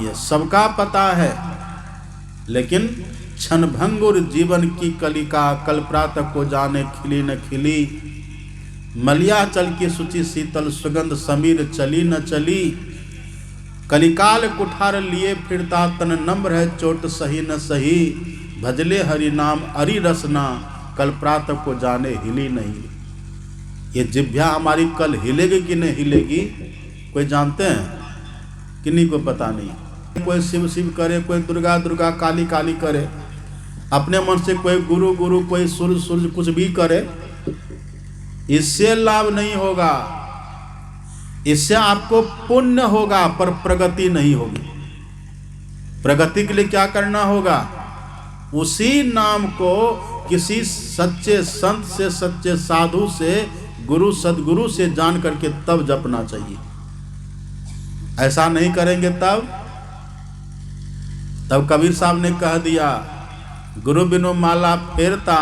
है, सबका पता है, लेकिन क्षणभंगुर जीवन की कलिका, कल प्रातः को जाने खिली न खिली। मलियाचल की शुचि शीतल सुगंध, समीर चली न चली। कलिकाल कुठार लिए फिरता तन, नम्र है चोट सही न सही। भजले हरि नाम अरि रसना, कल प्रातः को जाने हिली नहीं। ये जिभ्या हमारी कल हिलेगी कि नहीं हिलेगी, कोई जानते हैं? किन्हीं को पता नहीं। कोई शिव शिव करे, कोई दुर्गा दुर्गा, काली काली करे, अपने मन से कोई गुरु गुरु, कोई सूर्य सूर्य, कुछ भी करे, इससे लाभ नहीं होगा। इससे आपको पुण्य होगा पर प्रगति नहीं होगी। प्रगति के लिए क्या करना होगा? उसी नाम को किसी सच्चे संत से, सच्चे साधु से, गुरु सदगुरु से जान करके तब जपना चाहिए। ऐसा नहीं करेंगे तब कबीर साहब ने कह दिया, गुरु बिनु माला फेरता,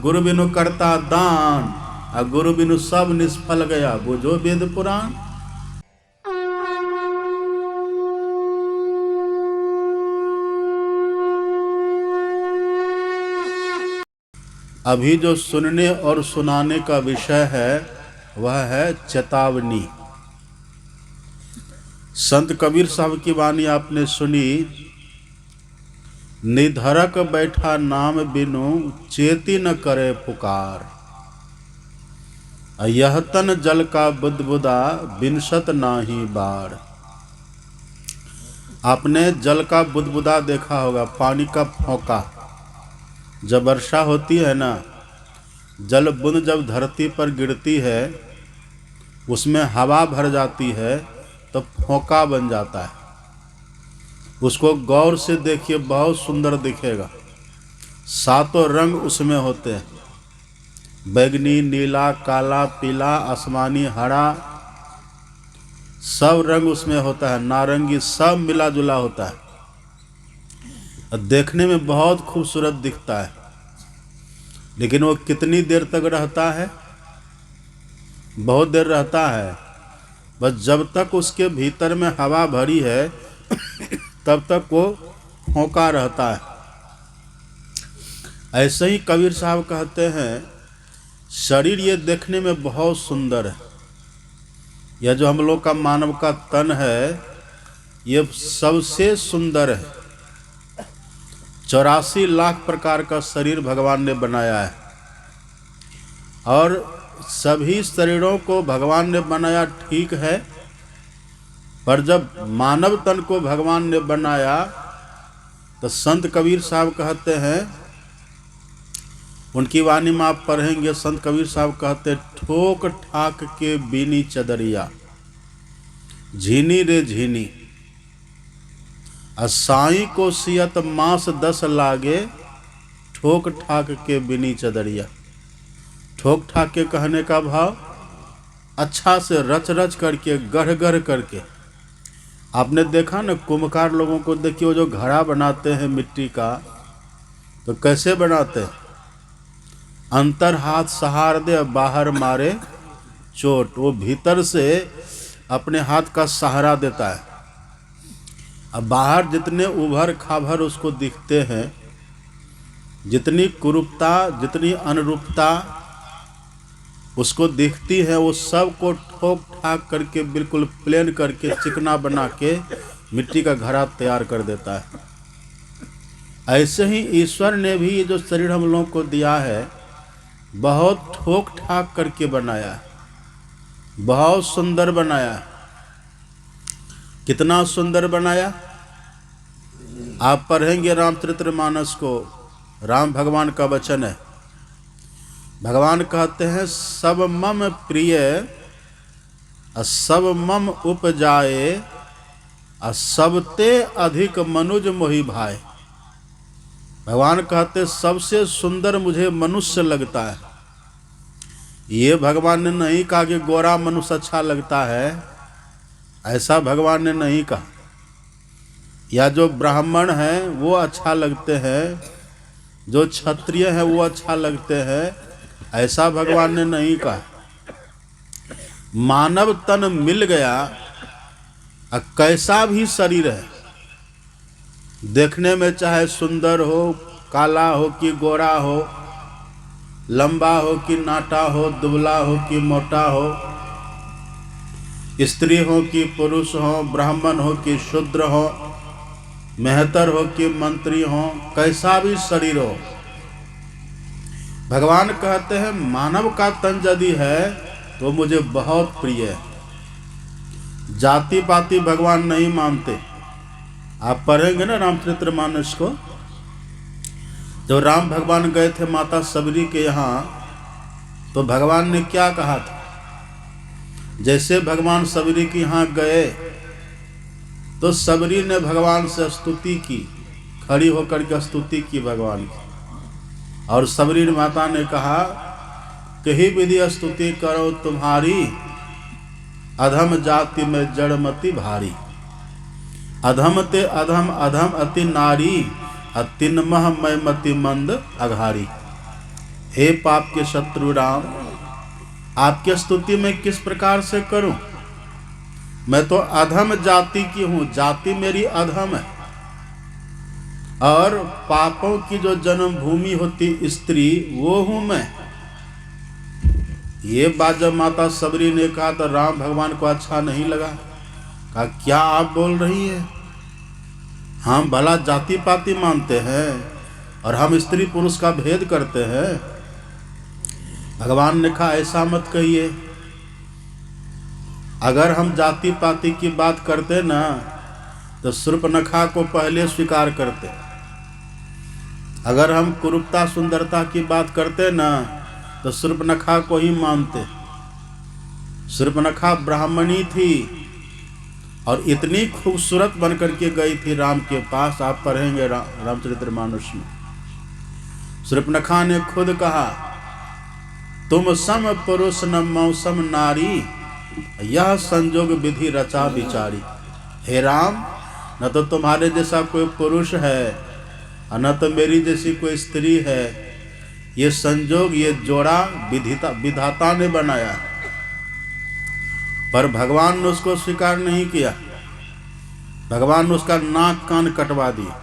गुरु बिनु करता दान, गुरु बिनु सब निष्फल गया, बुझो वेद पुराण। अभी जो सुनने और सुनाने का विषय है वह है चेतावनी। संत कबीर साहब की वाणी आपने सुनी, निधरक बैठा नाम बिनु, चेती न करे पुकार। यह तन जल का बुदबुदा, बिनसत नाही बाढ़। आपने जल का बुदबुदा देखा होगा, पानी का फोंका। जब वर्षा होती है ना, जल बूंद जब धरती पर गिरती है, उसमें हवा भर जाती है तो फोंका बन जाता है। उसको गौर से देखिए, बहुत सुंदर दिखेगा। सातों रंग उसमें होते हैं, बैगनी, नीला, काला, पीला, आसमानी, हरा, सब रंग उसमें होता है, नारंगी, सब मिला जुला होता है। देखने में बहुत खूबसूरत दिखता है, लेकिन वो कितनी देर तक रहता है? बहुत देर रहता है। बस जब तक उसके भीतर में हवा भरी है तब तक वो फोंका रहता है। ऐसे ही कबीर साहब कहते हैं, शरीर ये देखने में बहुत सुंदर है। यह जो हम लोग का मानव का तन है, ये सबसे सुंदर है। 84 लाख प्रकार का शरीर भगवान ने बनाया है, और सभी शरीरों को भगवान ने बनाया ठीक है, पर जब मानव तन को भगवान ने बनाया तो संत कबीर साहब कहते हैं, उनकी वाणी में आप पढ़ेंगे, संत कबीर साहब कहते, ठोक ठाक के बीनी चदरिया, झीनी रे झीनी, साई को सियत मास 10 लागे, ठोक ठाक के बिनी चदरिया। ठोक ठाक के कहने का भाव, अच्छा से रच रच करके, गढ़ गढ़ करके। आपने देखा ना, कुम्भकार लोगों को देखिए, वो जो घड़ा बनाते हैं मिट्टी का, तो कैसे बनाते हैं? अंतर हाथ सहार दे, बाहर मारे चोट। वो भीतर से अपने हाथ का सहारा देता है। अब बाहर जितने उभर खाभर उसको दिखते हैं, जितनी कुरूपता, जितनी अनुरूपता उसको दिखती है, वो सब को ठोक ठाक करके, बिल्कुल प्लेन करके, चिकना बना के मिट्टी का घड़ा तैयार कर देता है। ऐसे ही ईश्वर ने भी ये जो शरीर हम लोगों को दिया है, बहुत ठोक ठाक करके बनाया है, बहुत सुंदर बनाया है। कितना सुंदर बनाया? आप पढ़ेंगे रामचरितमानस को, राम भगवान का वचन है। भगवान कहते हैं, सब मम प्रिय, सब मम उपजाए, सबते अधिक मनुज मोहि भाए। भगवान कहते, सबसे सुंदर मुझे मनुष्य लगता है। ये भगवान ने नहीं कहा कि गोरा मनुष्य अच्छा लगता है, ऐसा भगवान ने नहीं कहा। या जो ब्राह्मण हैं वो अच्छा लगते हैं, जो क्षत्रिय हैं वो अच्छा लगते हैं, ऐसा भगवान ने नहीं कहा। मानव तन मिल गया, कैसा भी शरीर है, देखने में चाहे सुंदर हो, काला हो कि गोरा हो, लंबा हो कि नाटा हो, दुबला हो कि मोटा हो, स्त्री हो कि पुरुष हो, ब्राह्मण हो कि शूद्र हो, मेहतर हो कि मंत्री हो, कैसा भी शरीर हो, भगवान कहते हैं मानव का तन यदि है तो मुझे बहुत प्रिय है। जाति पाति भगवान नहीं मानते। आप पढ़ेंगे ना रामचरितमानस को, जब राम भगवान गए थे माता सबरी के यहाँ, तो भगवान ने क्या कहा था? जैसे भगवान सबरी के यहाँ गए तो सबरी ने भगवान से स्तुति की, खड़ी होकर के स्तुति की भगवान की, और सबरी माता ने कहा कही विधि स्तुति करो तुम्हारी, अधम जाति में जड़मति भारी, अधम ते अधम अधम अति नारी, अतिन्मह मैं मति मंद अघारी। हे पाप के शत्रु राम, आपकी स्तुति मैं किस प्रकार से करूं? मैं तो अधम जाति की हूं, जाति मेरी अधम है, और पापों की जो जन्मभूमि होती स्त्री वो हूं मैं। ये बात जब माता सबरी ने कहा तो राम भगवान को अच्छा नहीं लगा। कहा क्या आप बोल रही है? हम भला जाति पाति मानते हैं और हम स्त्री पुरुष का भेद करते हैं? भगवान ने कहा ऐसा मत कहिए। अगर हम जाति पाति की बात करते ना तो शूर्पणखा को पहले स्वीकार करते। अगर हम कुरूपता सुंदरता की बात करते ना तो शूर्पणखा को ही मानते। शूर्पणखा ब्राह्मणी थी और इतनी खूबसूरत बनकर के गई थी राम के पास। आप पढ़ेंगे रामचरितमानस में, शूर्पणखा ने खुद कहा तुम सम पुरुष न मौसम नारी, यह संजोग विधि रचा विचारी। हे राम, न तो तुम्हारे जैसा कोई पुरुष है और न तो मेरी जैसी कोई स्त्री है। ये संजोग, ये जोड़ा विधाता ने बनाया, पर भगवान ने उसको स्वीकार नहीं किया। भगवान ने उसका नाक कान कटवा दिया।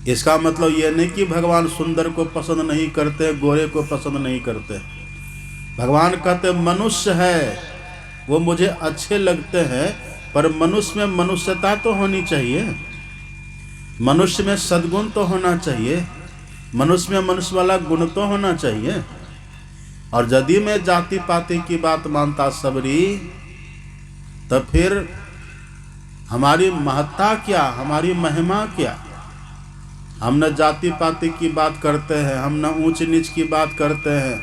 इसका मतलब ये नहीं कि भगवान सुंदर को पसंद नहीं करते, गोरे को पसंद नहीं करते। भगवान कहते मनुष्य है वो मुझे अच्छे लगते हैं, पर मनुष्य में मनुष्यता तो होनी चाहिए, मनुष्य में सद्गुण तो होना चाहिए, मनुष्य में मनुष्य वाला गुण तो होना चाहिए। और यदि मैं जाति पाति की बात मानता सबरी, तो फिर हमारी महत्ता क्या, हमारी महिमा क्या? हम न जाति पाति की बात करते हैं, हम न ऊंच नीच की बात करते हैं,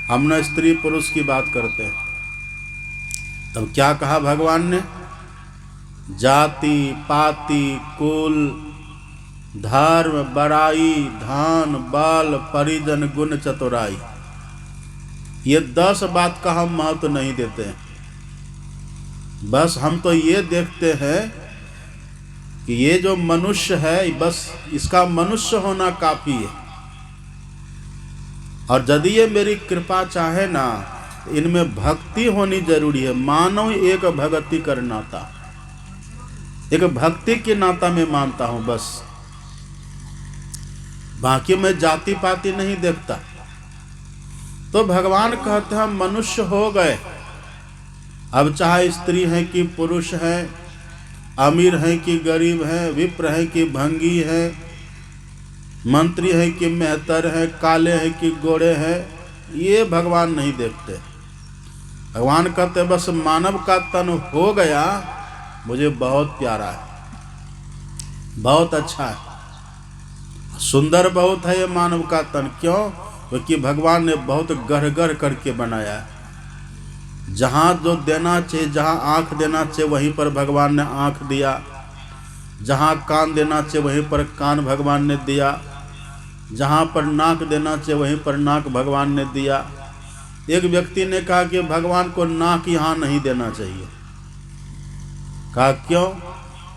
हम न स्त्री पुरुष की बात करते हैं। तब क्या कहा भगवान ने? जाति पाति कुल धर्म बड़ाई धान बल परिजन गुण चतुराई, ये 10 बात का हम महत्व नहीं देते हैं। बस हम तो ये देखते हैं कि ये जो मनुष्य है, बस इसका मनुष्य होना काफी है। और यदि ये मेरी कृपा चाहे ना, इनमें भक्ति होनी जरूरी है। मानव एक भक्ति कर नाता, एक भक्ति के नाता में मानता हूं बस, बाकी मैं जाति पाति नहीं देखता। तो भगवान कहते हैं मनुष्य हो गए, अब चाहे स्त्री है कि पुरुष है, अमीर है कि गरीब है, विप्र है कि भंगी है, मंत्री है कि मेहतर है, काले है कि गोरे हैं, ये भगवान नहीं देखते। भगवान कहते बस मानव का तन हो गया, मुझे बहुत प्यारा है, बहुत अच्छा है, सुंदर बहुत है ये मानव का तन। क्यों? क्योंकि भगवान ने बहुत गढ़ गढ़ करके बनाया है। जहाँ जो देना चाहिए, जहाँ आँख देना चाहिए वहीं पर भगवान ने आँख दिया, जहाँ कान देना चाहिए वहीं पर कान भगवान ने दिया, जहाँ पर नाक देना चाहिए वहीं पर नाक भगवान ने दिया। एक व्यक्ति ने कहा कि भगवान को नाक यहाँ नहीं देना चाहिए। कहा क्यों?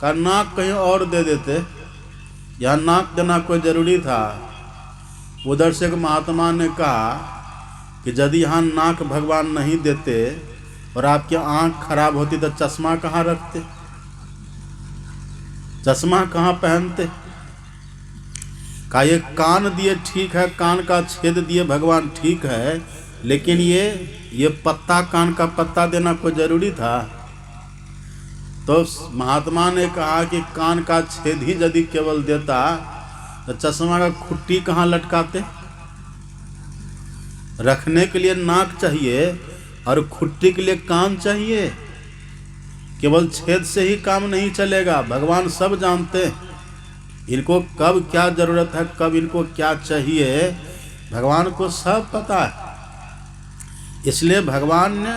कहा नाक कहीं और दे देते, यहाँ नाक देना कोई ज़रूरी था। उधर से एक महात्मा ने कहा कि यदि यहाँ नाक भगवान नहीं देते और आपकी आँख खराब होती तो चश्मा कहाँ रखते? चश्मा कहाँ पहनते? का ये कान दिए ठीक है, कान का छेद दिए भगवान ठीक है, लेकिन ये पत्ता, कान का पत्ता देना कोई जरूरी था? तो महात्मा ने कहा कि कान का छेद ही यदि केवल देता तो चश्मा का खुट्टी कहाँ लटकाते? रखने के लिए नाक चाहिए और खुट्टी के लिए कान चाहिए। केवल छेद से ही काम नहीं चलेगा। भगवान सब जानते हैं इनको कब क्या जरूरत है, कब इनको क्या चाहिए, भगवान को सब पता है। इसलिए भगवान ने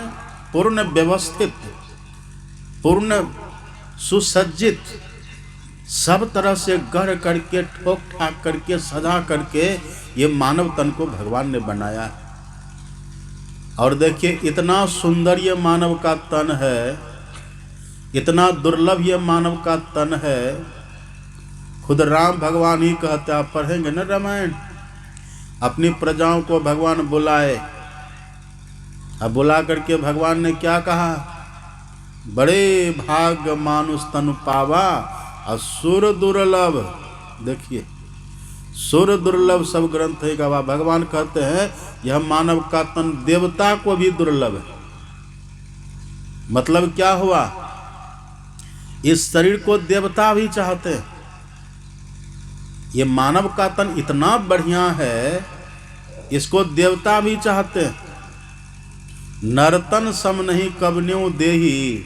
पूर्ण व्यवस्थित, पूर्ण सुसज्जित, सब तरह से गढ़ करके, ठोक ठाक करके, सजा करके ये मानव तन को भगवान ने बनाया। और देखिए इतना सुंदर ये मानव का तन है, इतना दुर्लभ ये मानव का तन है। खुद राम भगवान ही कहते, आप पढ़ेंगे ना रामायण, अपनी प्रजाओं को भगवान बुलाए। अब बुला करके भगवान ने क्या कहा? बड़े भाग्य मानुष तन पावा असुर दुर्लभ। देखिए सुर दुर्लभ सब ग्रंथ है गवा। भगवान कहते हैं यह मानव का तन देवता को भी दुर्लभ है। मतलब क्या हुआ? इस शरीर को देवता भी चाहते हैं। ये मानव का तन इतना बढ़िया है, इसको देवता भी चाहते हैं। नरतन सम नहीं कबन्यो देही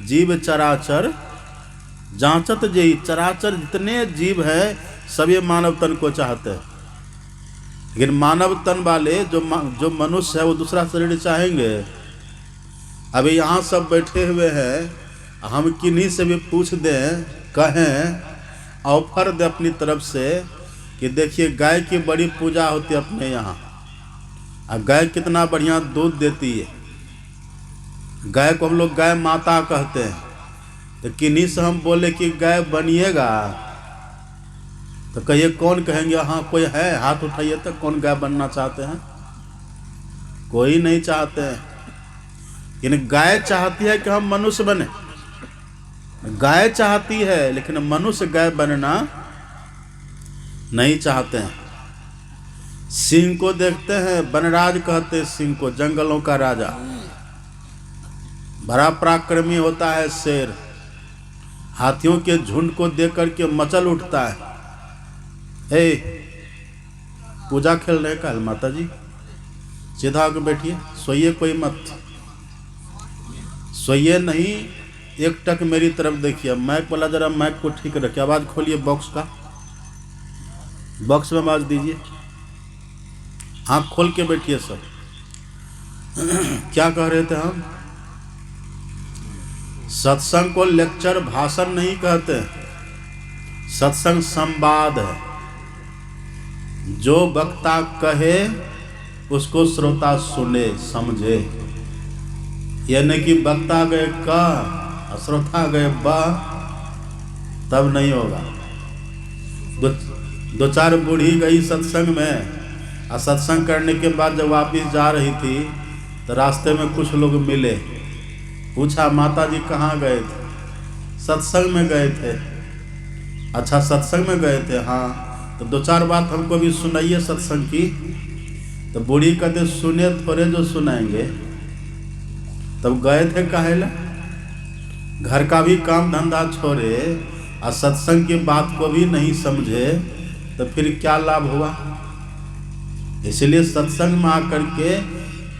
जीव चराचर जांचत जेही। चराचर जितने जीव है सब ये मानव तन को चाहते हैं। लेकिन मानव तन वाले जो मनुष्य है वो दूसरा शरीर चाहेंगे। अभी यहाँ सब बैठे हुए हैं, हम किन्हीं से भी पूछ दें, कहें, ऑफर दे अपनी तरफ से कि देखिए गाय की बड़ी पूजा होती है अपने यहाँ, और गाय कितना बढ़िया दूध देती है। गाय को हम लोग गाय माता कहते हैं। तो किन्हीं से हम बोले कि गाय बनिएगा, तो कहिए कौन कहेंगे? हाँ कोई है, हाथ उठाइए तो कौन गाय बनना चाहते हैं? कोई नहीं चाहते हैं। लेकिन गाय चाहती है कि हम मनुष्य बने। गाय चाहती है, लेकिन मनुष्य गाय बनना नहीं चाहते हैं। सिंह को देखते हैं, वनराज कहते हैं सिंह को, जंगलों का राजा। बड़ा पराक्रमी होता है शेर। हाथियों के झुंड को देख करके मचल उठता है। हे पूजा खेल रहे कल माता जी, सीधा होकर बैठिए, सोइए, कोई मत सोइए नहीं। एक टक मेरी तरफ देखिए। माइक वाला जरा माइक को ठीक रखिए, आवाज खोलिए, बॉक्स का, बॉक्स में आवाज दीजिए, आँख खोल के बैठिए सब। क्या कह रहे थे हम? सत्संग को लेक्चर, भाषण नहीं कहते। सत्संग संवाद है। जो वक्ता कहे उसको श्रोता सुने, समझे। यानी कि वक्ता गए का, श्रोता गए बा, तब नहीं होगा। दो चार बूढ़ी गई सत्संग में, और सत्संग करने के बाद जब वापिस जा रही थी तो रास्ते में कुछ लोग मिले। पूछा माता जी कहाँ गए थे? सत्संग में गए थे। अच्छा सत्संग में गए थे? हाँ। तो दो चार बात हमको भी सुनाइए सत्संग की। तो बूढ़ी कहते सुने थोड़े जो सुनाएंगे। तब गए थे काहेला? घर का भी काम धंधा छोड़े और सत्संग की बात को भी नहीं समझे, तो फिर क्या लाभ हुआ? इसलिए सत्संग में आकर के,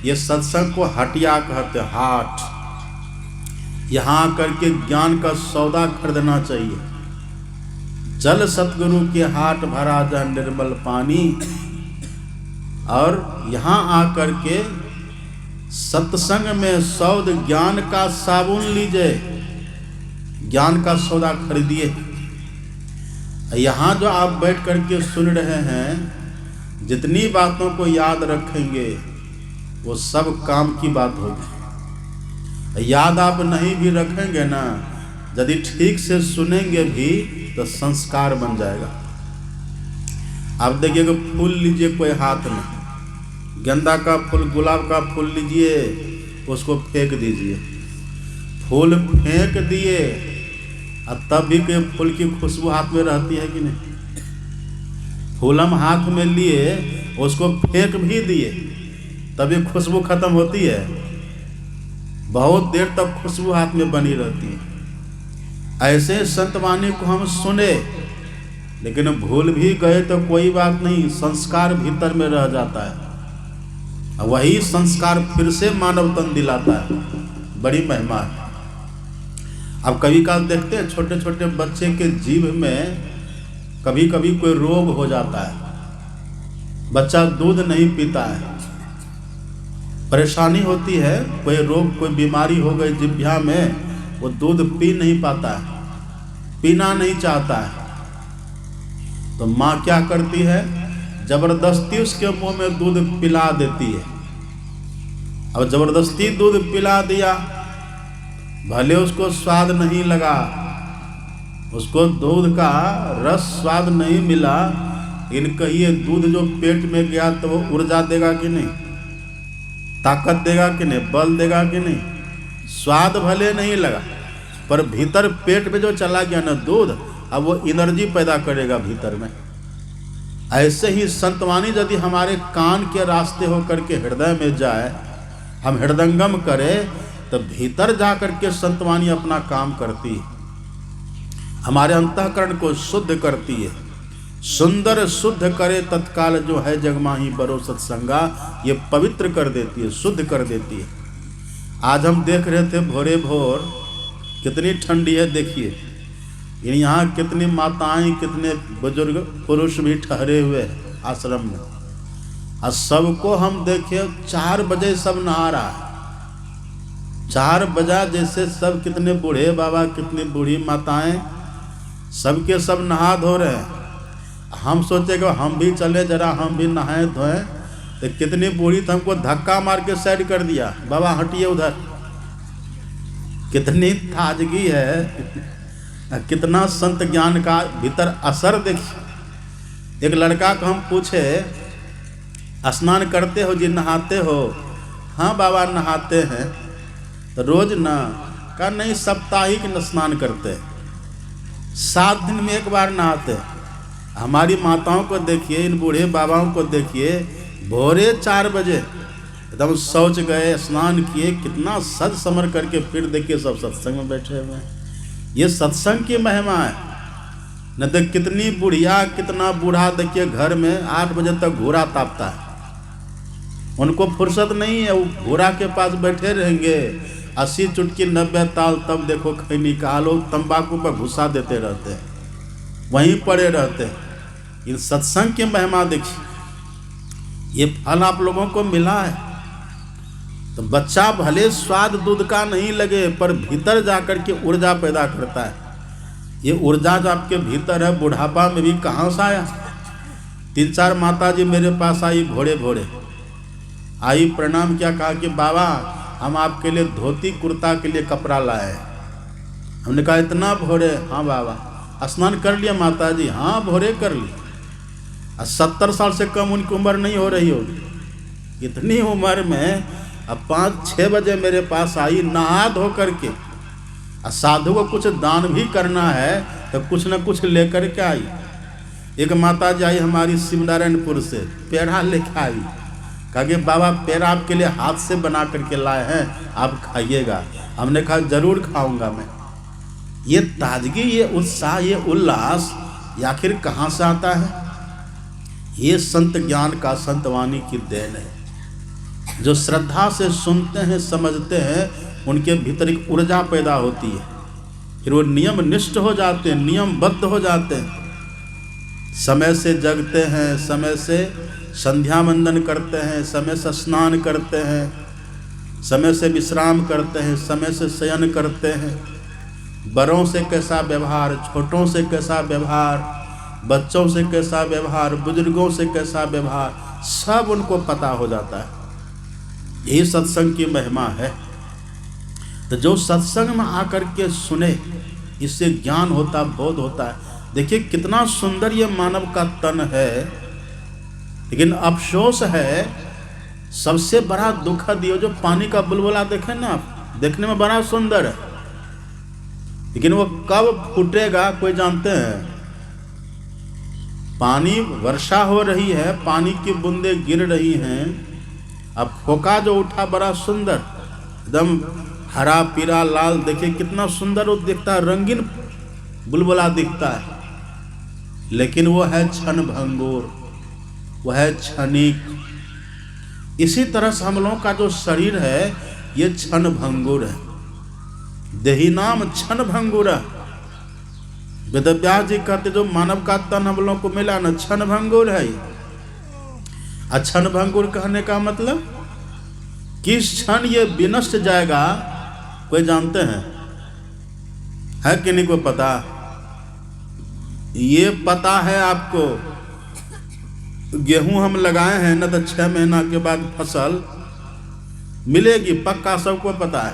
ये सत्संग को हटिया कहते, हाट। यहाँ आकर के ज्ञान का सौदा खरीदना चाहिए। जल सतगुरु के हाट भरा जह निर्मल पानी। और यहाँ आकर के सत्संग में सौद ज्ञान का साबुन लीजिए, ज्ञान का सौदा खरीदिए। यहाँ जो आप बैठ करके सुन रहे हैं, जितनी बातों को याद रखेंगे वो सब काम की बात होगी। याद आप नहीं भी रखेंगे ना, यदि ठीक से सुनेंगे भी तो संस्कार बन जाएगा। आप देखिएगा, फूल लीजिए कोई हाथ में, गेंदा का फूल, गुलाब का फूल लीजिए, उसको फेंक दीजिए। फूल फेंक दिए और तब भी कोई फूल की खुशबू हाथ में रहती है कि नहीं? फूल हम हाथ में लिए, उसको फेंक भी दिए, तभी खुशबू खत्म होती है? बहुत देर तक खुशबू हाथ में बनी रहती है। ऐसे संत वाणी को हम सुने, लेकिन भूल भी गए तो कोई बात नहीं, संस्कार भीतर में रह जाता है। वही संस्कार फिर से मानव तन दिलाता है। बड़ी महिमा है। अब कभी काल देखते हैं छोटे छोटे बच्चे के जीभ में कभी कभी कोई रोग हो जाता है, बच्चा दूध नहीं पीता है, परेशानी होती है, कोई रोग कोई बीमारी हो गई जिह्वा में, वो दूध पी नहीं पाता है, पीना नहीं चाहता है। तो माँ क्या करती है? जबरदस्ती उसके मुंह में दूध पिला देती है। अब जबरदस्ती दूध पिला दिया, भले उसको स्वाद नहीं लगा, उसको दूध का रस स्वाद नहीं मिला, लेकिन कहिए दूध जो पेट में गया तो वो ऊर्जा देगा कि नहीं, ताकत देगा कि नहीं, बल देगा कि नहीं? स्वाद भले नहीं लगा, पर भीतर पेट में जो चला गया ना दूध, अब वो एनर्जी पैदा करेगा भीतर में। ऐसे ही संतवाणी यदि हमारे कान के रास्ते होकर के हृदय में जाए, हम हृदंगम करें, तो भीतर जा करके संतवाणी अपना काम करती है, हमारे अंतःकरण को शुद्ध करती है। सुंदर शुद्ध करे तत्काल जो है जगमाही बरो सत्संगा, ये पवित्र कर देती है, शुद्ध कर देती है। आज हम देख रहे थे भोरे भोर कितनी ठंडी है, देखिए यहाँ कितनी माताएं कितने बुजुर्ग पुरुष भी ठहरे हुए हैं आश्रम में, और सबको हम देखे 4 बजे सब नहा रहा है। 4 बजा जैसे सब, कितने बूढ़े बाबा कितनी बूढ़ी माताएं, सबके सब नहा धो रहे हैं। हम सोचे कि हम भी चले जरा, हम भी नहाए धोएं, तो कितनी बूढ़ी तो हमको धक्का मार के साइड कर दिया, बाबा हटिए उधर। कितनी ताजगी है, कितना संत ज्ञान का भीतर असर देखिए। एक लड़का को हम पूछे, स्नान करते हो जी, नहाते हो? हाँ बाबा नहाते हैं। तो रोज ना? कहा नहीं, साप्ताहिक स्नान करते हैं, 7 दिन में एक बार नहाते हैं। हमारी माताओं को देखिए, इन बूढ़े बाबाओं को देखिए, भोरे 4 बजे एकदम शौच गए, स्नान किए, कितना सज समर करके फिर देखिए सब सत्संग में बैठे हुए हैं। ये सत्संग की महिमा है। न तो कितनी बुढ़िया कितना बूढ़ा देखिए घर में 8 बजे तक घोड़ा तापता है, उनको फुर्सत नहीं है, वो घोड़ा के पास बैठे रहेंगे 80 चुटकी 90 ताल, तब देखो कहीं निकालो, तंबाकू पर घुसा देते रहते हैं, वहीं पड़े रहते हैं। इन सत्संग की महिमा देखिए, ये फल आप लोगों को मिला है। तो बच्चा भले स्वाद दूध का नहीं लगे, पर भीतर जाकर के ऊर्जा पैदा करता है। ये ऊर्जा जो आपके भीतर है, बुढ़ापा में भी कहाँ से आया? 3-4 माता जी मेरे पास आई, भोरे भोरे आई, प्रणाम किया, कहा कि बाबा हम आपके लिए धोती कुर्ता के लिए कपड़ा लाए। हमने कहा इतना भोरे? हाँ बाबा। स्नान कर लिया माता जी? हाँ भोरे कर लिया। 70 साल से कम उनकी उम्र नहीं हो रही होगी। इतनी उम्र में अब 5-6 बजे मेरे पास आई, नहा धो करके। साधु को कुछ दान भी करना है तो कुछ न कुछ लेकर के आई। एक माता जी आई हमारी शिवनारायणपुर से, पेड़ा लेके आई, कहा कि बाबा पेड़ा आपके लिए हाथ से बना करके लाए हैं, आप खाइएगा। हमने कहा जरूर खाऊंगा मैं। ये ताजगी, ये उत्साह, ये उल्लास ये आखिर कहाँ से आता है? ये संत ज्ञान का, संतवाणी की देन है। जो श्रद्धा से सुनते हैं, समझते हैं, उनके भीतर एक ऊर्जा पैदा होती है, फिर वो नियम निष्ठ हो जाते हैं, नियमबद्ध हो जाते हैं, समय से जगते हैं, समय से संध्या वंदन करते हैं, समय से स्नान करते हैं, समय से विश्राम करते हैं, समय से शयन करते हैं। बड़ों से कैसा व्यवहार, छोटों से कैसा व्यवहार, बच्चों से कैसा व्यवहार, बुजुर्गों से कैसा व्यवहार, सब उनको पता हो जाता है। यही सत्संग की महिमा है। तो जो सत्संग में आकर के सुने, इससे ज्ञान होता, बोध होता है। देखिए कितना सुंदर ये मानव का तन है, लेकिन अफसोस है, सबसे बड़ा दुखद ये जो पानी का बुलबुला देखें ना आप, देखने में बड़ा सुंदर है, लेकिन वो कब फूटेगा कोई जानते हैं? पानी, वर्षा हो रही है, पानी की बूंदें गिर रही हैं, अब फोका जो उठा बड़ा सुंदर, एकदम हरा पीला लाल, देखिए कितना सुंदर वो दिखता है, रंगीन बुलबुला दिखता है, लेकिन वो है क्षण भंगुर, वो है क्षणिक। इसी तरह से हम लोगों का जो शरीर है ये क्षण भंगुर है। देही नाम क्षण भंगुर है। वेदव्यास जी कहते जो मानव का तन हम लोगों को मिला ना, क्षण भंगुर है। क्षण भंगुर कहने का मतलब किस क्षण ये विनष्ट जाएगा कोई जानते हैं? है कि नहीं कोई पता? ये पता है आपको, गेहूं हम लगाए हैं ना तो 6 महीना के बाद फसल मिलेगी, पक्का सबको पता है।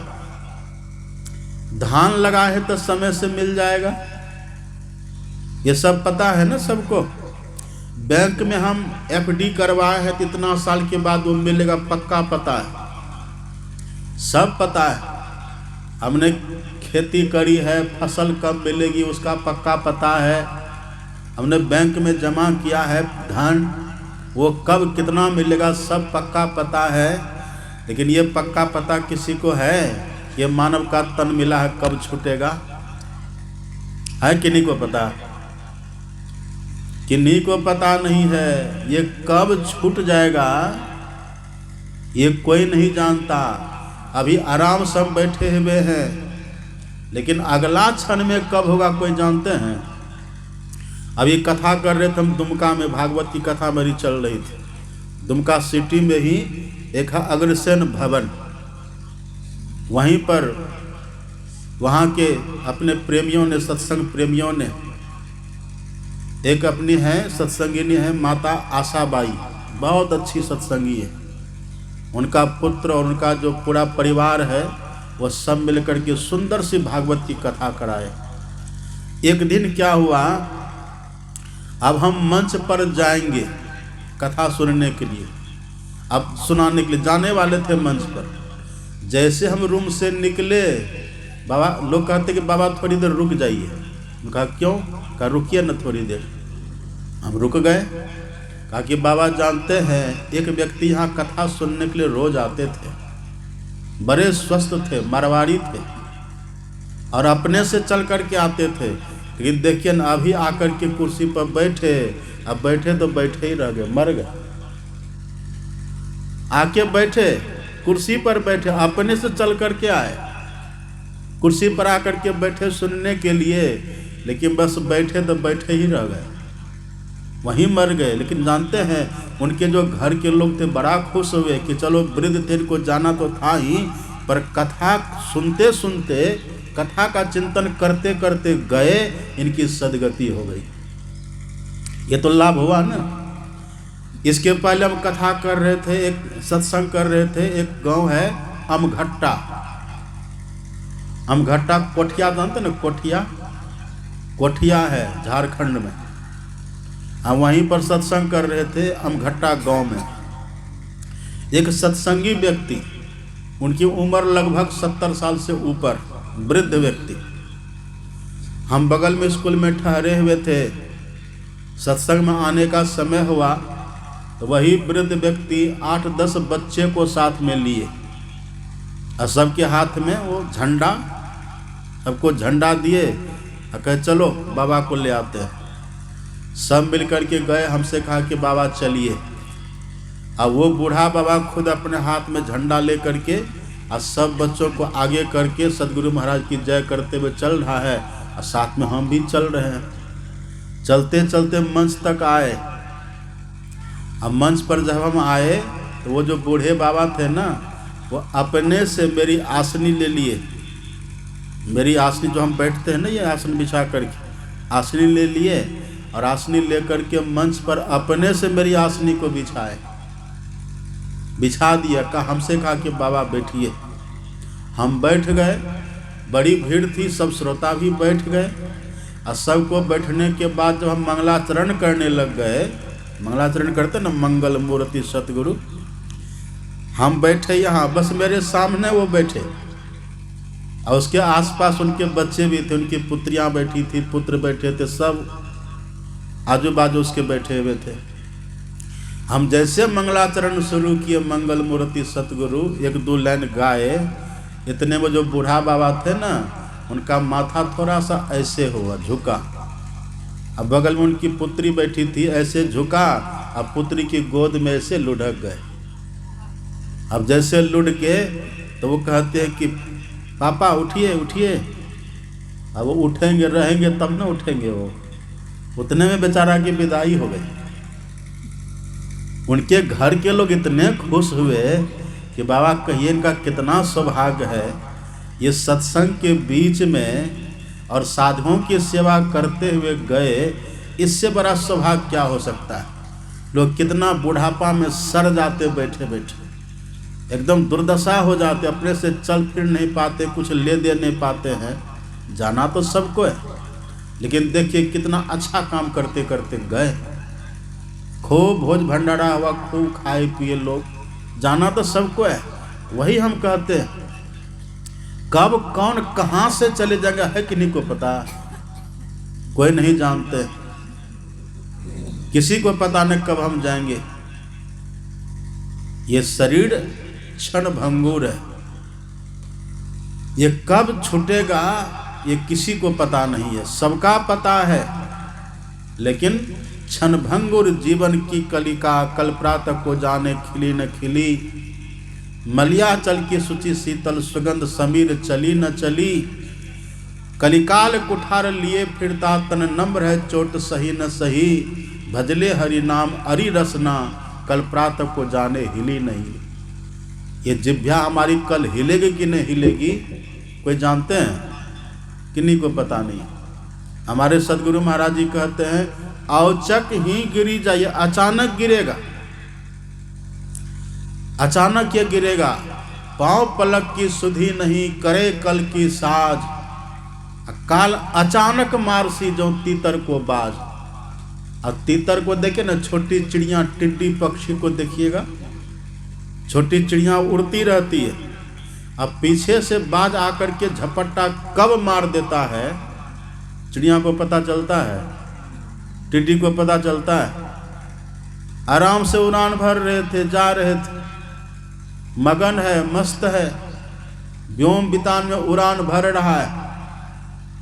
धान लगाए है तो समय से मिल जाएगा, ये सब पता है ना सबको। बैंक में हम FD करवाए हैं तो इतना साल के बाद वो मिलेगा, पक्का पता है, सब पता है। हमने खेती करी है, फसल कब मिलेगी उसका पक्का पता है। हमने बैंक में जमा किया है धन, वो कब कितना मिलेगा सब पक्का पता है। लेकिन ये पक्का पता किसी को है? ये मानव का तन मिला है कब छूटेगा? है कि नहीं को पता? किन्हीं को पता नहीं है। ये कब छूट जाएगा ये कोई नहीं जानता। अभी आराम से हम बैठे हुए हैं, लेकिन अगला क्षण में कब होगा कोई जानते हैं? अभी कथा कर रहे थे हम दुमका में, भागवत की कथा मेरी चल रही थी। दुमका सिटी में ही एक है अग्रसेन भवन, वहीं पर वहाँ के अपने प्रेमियों ने, सत्संग प्रेमियों ने, एक अपनी है सत्संगिनी है माता आशाबाई, बहुत अच्छी सत्संगी है। उनका पुत्र और उनका जो पूरा परिवार है वो सब मिलकर के सुंदर सी भागवत की कथा कराए। एक दिन क्या हुआ, अब हम मंच पर जाएंगे कथा सुनने के लिए, अब सुनाने के लिए जाने वाले थे मंच पर। जैसे हम रूम से निकले, बाबा लोग कहते कि बाबा थोड़ी देर रुक जाइए। कहा क्यों? कहा रुकिए न थोड़ी देर। हम रुक गए। कहा कि बाबा जानते हैं एक व्यक्ति यहाँ कथा सुनने के लिए रोज आते थे, बड़े स्वस्थ थे, मारवाड़ी थे और अपने से चल करके आते थे, लेकिन देखिए न अभी आकर के कुर्सी पर बैठे, अब बैठे तो बैठे ही रह गए, मर गए। आके बैठे, कुर्सी पर बैठे, अपने से चल करके आए, कुर्सी पर आकर के बैठे सुनने के लिए, लेकिन बस बैठे तो बैठे ही रह गए, वहीं मर गए। लेकिन जानते हैं उनके जो घर के लोग थे बड़ा खुश हुए कि चलो वृद्ध थे, इनको जाना तो था ही, पर कथा सुनते सुनते, कथा का चिंतन करते करते गए, इनकी सदगति हो गई। ये तो लाभ हुआ ना। इसके पहले हम कथा कर रहे थे, एक सत्संग कर रहे थे, एक गांव है अमघट्टा। अमघट्टा कोठिया जानते ना, कोठिया, कोठिया है झारखंड में। हम वहीं पर सत्संग कर रहे थे अमघट्टा गांव में। एक सत्संगी व्यक्ति, उनकी उम्र लगभग 70 साल से ऊपर, वृद्ध व्यक्ति। हम बगल में स्कूल में ठहरे हुए थे, सत्संग में आने का समय हुआ तो वही वृद्ध व्यक्ति 8-10 बच्चे को साथ में लिए और सबके हाथ में वो झंडा, सबको झंडा दिए और कहे चलो बाबा को ले आते हैं। सब मिल कर के गए, हमसे कहा कि बाबा चलिए। अब वो बूढ़ा बाबा खुद अपने हाथ में झंडा ले करके और सब बच्चों को आगे करके सदगुरु महाराज की जय करते हुए चल रहा है और साथ में हम भी चल रहे हैं। चलते चलते मंच तक आए। अब मंच पर जब हम आए तो वो जो बूढ़े बाबा थे ना, वो अपने से मेरी आसनी ले लिए। मेरी आसनी जो हम बैठते हैं ना, ये आसन बिछा करके आसनी ले लिए और आसनी लेकर के मंच पर अपने से मेरी आसनी को बिछा दिया। कहा हमसे कहा कि बाबा बैठिए। हम बैठ गए, बड़ी भीड़ थी, सब श्रोता भी बैठ गए और सबको बैठने के बाद जब हम मंगलाचरण करने लग गए, मंगलाचरण करते ना, मंगल मूर्ति सतगुरु, हम बैठे यहाँ, बस मेरे सामने वो बैठे और उसके आसपास उनके बच्चे भी थे, उनकी पुत्रियां बैठी थी, पुत्र बैठे थे, सब आजू बाजू उसके बैठे हुए थे। हम जैसे मंगलाचरण शुरू किए, मंगल मूर्ति सतगुरु, एक दो लाइन गाए, इतने में जो बूढ़ा बाबा थे ना, उनका माथा थोड़ा सा ऐसे हुआ, झुका। अब बगल में उनकी पुत्री बैठी थी, ऐसे झुका, अब पुत्री की गोद में ऐसे लुढ़क गए। अब जैसे लुढ़ के तो वो कहते हैं कि पापा उठिए उठिए। अब वो उठेंगे, रहेंगे तब ना उठेंगे वो। उतने में बेचारा की विदाई हो गई। उनके घर के लोग इतने खुश हुए कि बाबा कहिए इनका कितना सौभाग्य है, ये सत्संग के बीच में और साधुओं की सेवा करते हुए गए, इससे बड़ा सौभाग्य क्या हो सकता है। लोग कितना बुढ़ापा में सड़ जाते, बैठे बैठे एकदम दुर्दशा हो जाते, अपने से चल फिर नहीं पाते, कुछ ले दे नहीं पाते हैं। जाना तो सबको है, लेकिन देखिए कितना अच्छा काम करते करते गए। खूब भोज भंडारा हुआ, खूब खाए पिए लोग, जाना तो सबको है। वही हम कहते हैं, कब कौन कहाँ से चले जाएगा है कि नहीं को पता, कोई नहीं जानते, किसी को पता नहीं कब हम जाएंगे। ये शरीर क्षण भंगुर है, ये कब छूटेगा ये किसी को पता नहीं है। सबका पता है, लेकिन क्षण भंगुर जीवन की कलिका, कल प्रातः को जाने खिली न खिली। मलिया चल की सूची शीतल सुगंध, समीर चली न चली। कलिकाल कुठार लिए फिरता तन नम्र है, चोट सही न सही। भजले हरि नाम अरि रसना, कल प्रातः को जाने हिली नहीं। ये जिभ्या हमारी कल हिलेगी कि नहीं हिलेगी, कोई जानते हैं? किन्हीं को पता नहीं। हमारे सदगुरु महाराज जी कहते हैं, औचक ही गिरी जाइए, अचानक गिरेगा, अचानक ये गिरेगा। पांव पलक की सुधी नहीं, करे कल की साज। काल अचानक मारसी जो तीतर को बाज। और तीतर को देखे ना, छोटी चिड़िया, टिड्डी पक्षी को देखिएगा, छोटी चिड़िया उड़ती रहती है, अब पीछे से बाज आकर के झपट्टा कब मार देता है, चिड़िया को पता चलता है, टिड्डी को पता चलता है। आराम से उड़ान भर रहे थे, जा रहे थे, मगन है, मस्त है, व्योम वितान में उड़ान भर रहा है,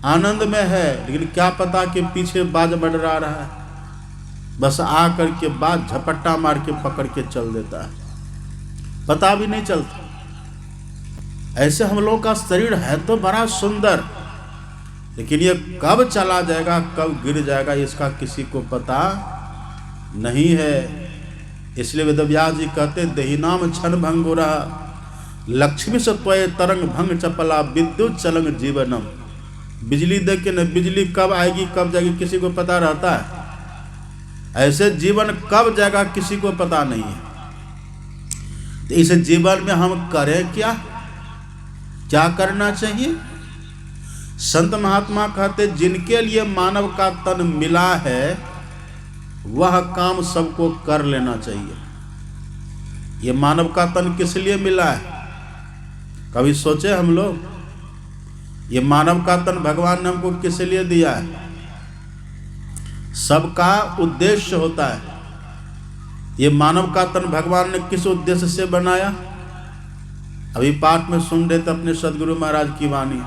आनंद में है, लेकिन क्या पता कि पीछे बाज मंडरा रहा है। बस आकर के बाज झपट्टा मार के पकड़ के चल देता है, पता भी नहीं चलता। ऐसे हम लोग का शरीर है तो बड़ा सुंदर, लेकिन ये कब चला जाएगा, कब गिर जाएगा, इसका किसी को पता नहीं है। इसलिए वेदव्यास जी कहते, देहि नाम क्षण भंगुरा, लक्ष्मी से त्वय तरंग भंग चपला, विद्युत चलंग जीवनम। बिजली देख के न, बिजली कब आएगी कब जाएगी किसी को पता रहता है। ऐसे जीवन कब जाएगा किसी को पता नहीं है। तो इस जीवन में हम करें क्या, क्या करना चाहिए? संत महात्मा कहते, जिनके लिए मानव का तन मिला है वह काम सबको कर लेना चाहिए। ये मानव का तन किस लिए मिला है, कभी सोचे हम लोग? ये मानव का तन भगवान ने हमको किस लिए दिया है? सबका उद्देश्य होता है। ये मानव का तन भगवान ने किस उद्देश्य से बनाया? अभी पाठ में सुन रहे थे अपने सदगुरु महाराज की वाणी।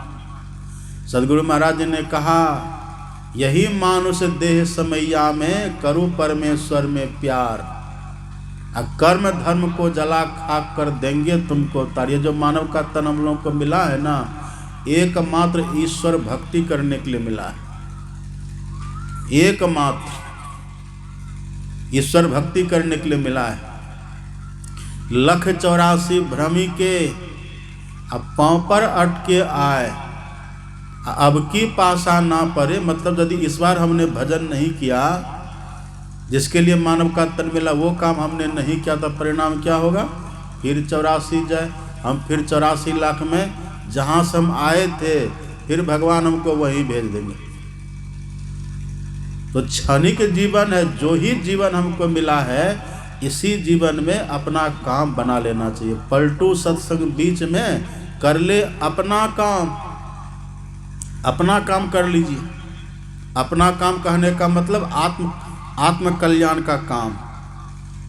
सदगुरु महाराज जी ने कहा, यही मानुष देह समैया में, करूं परमेश्वर में प्यार। कर्म धर्म को जला खाक कर देंगे तुमको तार। ये जो मानव का तन हम लोगों को मिला है ना, एकमात्र ईश्वर भक्ति करने के लिए मिला है। एकमात्र ईश्वर भक्ति करने के लिए मिला है। 184 भ्रमी के अब पांव पर अटके आए, अब की पासा ना पड़े। मतलब यदि इस बार हमने भजन नहीं किया, जिसके लिए मानव का तन मिला, वो काम हमने नहीं किया, तो परिणाम क्या होगा? फिर 84 जाए, हम फिर 84 लाख में जहाँ से हम आए थे, फिर भगवान हमको वहीं भेज देंगे। तो क्षणिक जीवन है, जो ही जीवन हमको मिला है, इसी जीवन में अपना काम बना लेना चाहिए। पलटू सत्संग बीच में कर ले अपना काम। अपना काम कर लीजिए। अपना काम कहने का मतलब आत्म कल्याण का काम,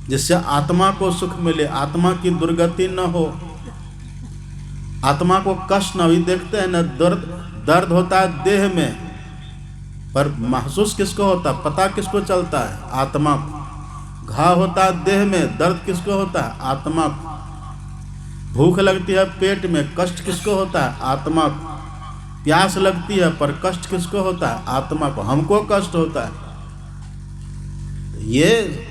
जिससे आत्मा को सुख मिले, आत्मा की दुर्गति न हो, आत्मा को कष्ट न। अभी देखते हैं ना, दर्द होता है देह में, पर महसूस किसको होता है, पता किसको चलता है, आत्मा को। घाव होता है देह में, दर्द किसको होता है, आत्मा को। भूख लगती है पेट में, कष्ट किसको होता है, आत्मा को। प्यास लगती है पर कष्ट किसको होता है, आत्मा को। हमको कष्ट होता है। ये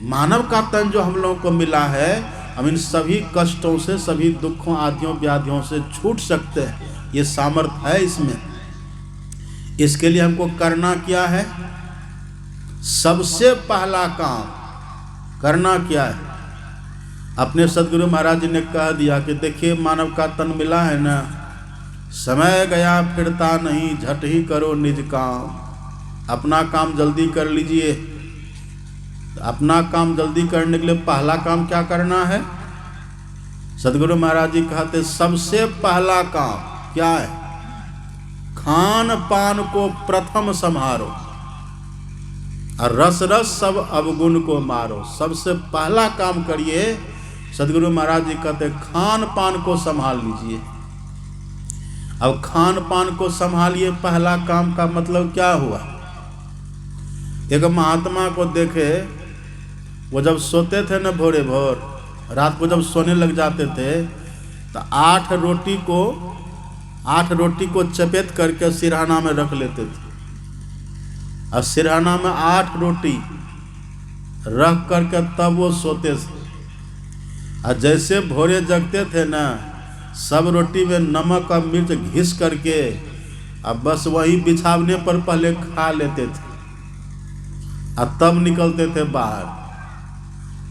मानव का तन जो हम लोगों को मिला है, हम इन सभी कष्टों से, सभी दुखों, आदियों, व्याधियों से छूट सकते हैं। ये सामर्थ्य है इसमें। इसके लिए हमको करना क्या है? सबसे पहला काम करना क्या है? अपने सदगुरु महाराज जी ने कह दिया कि देखिए, मानव का तन मिला है ना, समय गया फिरता नहीं, झट ही करो निज काम। अपना काम जल्दी कर लीजिए। अपना काम जल्दी करने के लिए पहला काम क्या करना है? सदगुरु महाराज जी कहते सबसे पहला काम क्या है? खान पान को प्रथम संहारो और रस रस सब अवगुण को मारो। सबसे पहला काम करिए, सदगुरु महाराज जी कहते खान पान को संभाल लीजिए। अब खान पान को संभालिए, पहला काम का मतलब क्या हुआ? एक महात्मा को देखे, वो जब सोते थे ना भोरे भोर, रात को जब सोने लग जाते थे, तो 8 रोटी को चपेट करके सिरहाना में रख लेते थे। और सिरहाना में 8 रोटी रख करके तब वो सोते थे। और जैसे भोरे जगते थे ना, सब रोटी में नमक और मिर्च घिस करके अब बस वही बिछावने पर पहले खा लेते थे और तब निकलते थे बाहर।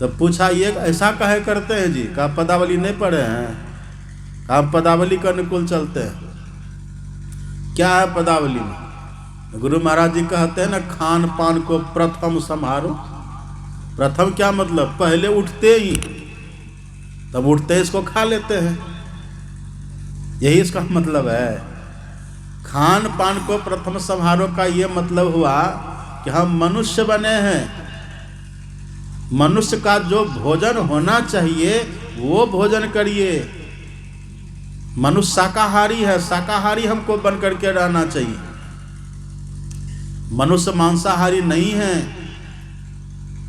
तो पूछा, ये ऐसा काहे करते हैं जी? कहा पदावली नहीं पढ़े हैं? कहा पदावली का अनुकूल चलते हैं। क्या है पदावली में? गुरु महाराज जी कहते हैं ना, खान पान को प्रथम संहारो। प्रथम क्या मतलब? पहले उठते ही, तब उठते ही इसको खा लेते हैं, यही इसका मतलब है। खान पान को प्रथम संहारो का ये मतलब हुआ कि हम मनुष्य बने हैं। मनुष्य का जो भोजन होना चाहिए वो भोजन करिए। मनुष्य शाकाहारी है, शाकाहारी हमको बन करके रहना चाहिए। मनुष्य मांसाहारी नहीं है।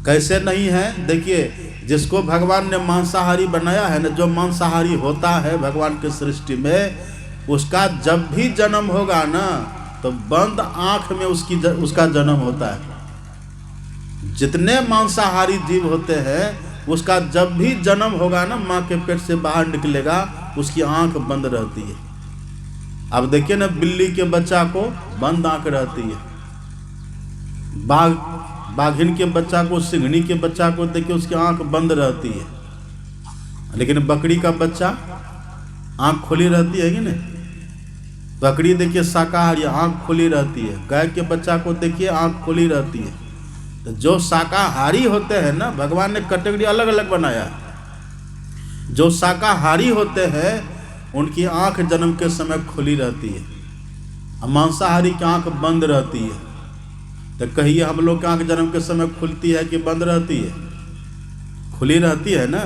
कैसे नहीं है? देखिए, जिसको भगवान ने मांसाहारी बनाया है ना, जो मांसाहारी होता है भगवान की सृष्टि में, उसका जब भी जन्म होगा ना, तो बंद आंख में उसका जन्म होता है। जितने मांसाहारी जीव होते हैं, उसका जब भी जन्म होगा ना, माँ के पेट से बाहर निकलेगा, उसकी आंख बंद रहती है। अब देखिए ना, बिल्ली के बच्चा को बंद आंख रहती है। बाघिन के बच्चा को, सिंघनी के बच्चा को देखिए, उसकी आंख बंद रहती है। लेकिन बकरी का बच्चा आंख खुली रहती है कि नहीं? बकरी देखिए शाकाहारी, आंख खुली रहती है। गाय के बच्चा को देखिए, आंख खुली रहती है। तो जो शाकाहारी होते हैं ना, भगवान ने कैटेगरी अलग अलग बनाया है। जो शाकाहारी होते हैं उनकी आंख जन्म के समय खुली रहती है, और मांसाहारी की आंख बंद रहती है। तो कहिए, हम लोग की आंख जन्म के समय खुलती है कि बंद रहती है? खुली रहती है ना।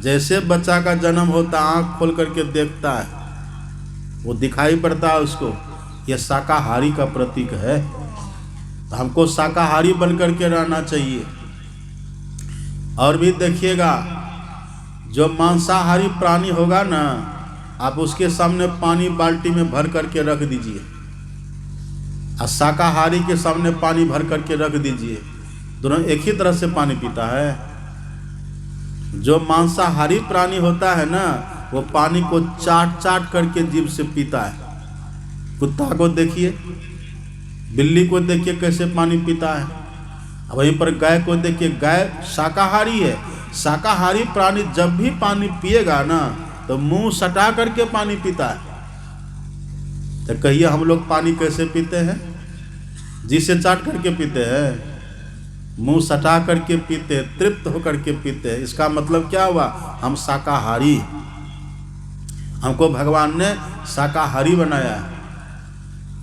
जैसे बच्चा का जन्म होता है, आंख खोल करके देखता है, वो दिखाई पड़ता है उसको, यह शाकाहारी का प्रतीक है। तो हमको शाकाहारी बन करके रहना चाहिए। और भी देखिएगा, जो मांसाहारी प्राणी होगा ना, आप उसके सामने पानी बाल्टी में भर करके रख दीजिए, और शाकाहारी के सामने पानी भर करके रख दीजिए, दोनों एक ही तरह से पानी पीता है। जो मांसाहारी प्राणी होता है ना, वो पानी को चाट चाट करके जीभ से पीता है। कुत्ता को देखिए, बिल्ली को देखिए कैसे पानी पीता है। वहीं पर गाय को देखिए, गाय शाकाहारी है। शाकाहारी प्राणी जब भी पानी पिएगा ना, तो मुंह सटा करके पानी पीता है। तो कहिए, हम लोग पानी कैसे पीते हैं? जिसे चाट करके पीते हैं, मुंह सटा करके पीते, तृप्त होकर के पीते। इसका मतलब क्या हुआ? हम शाकाहारी, हमको भगवान ने शाकाहारी बनाया है।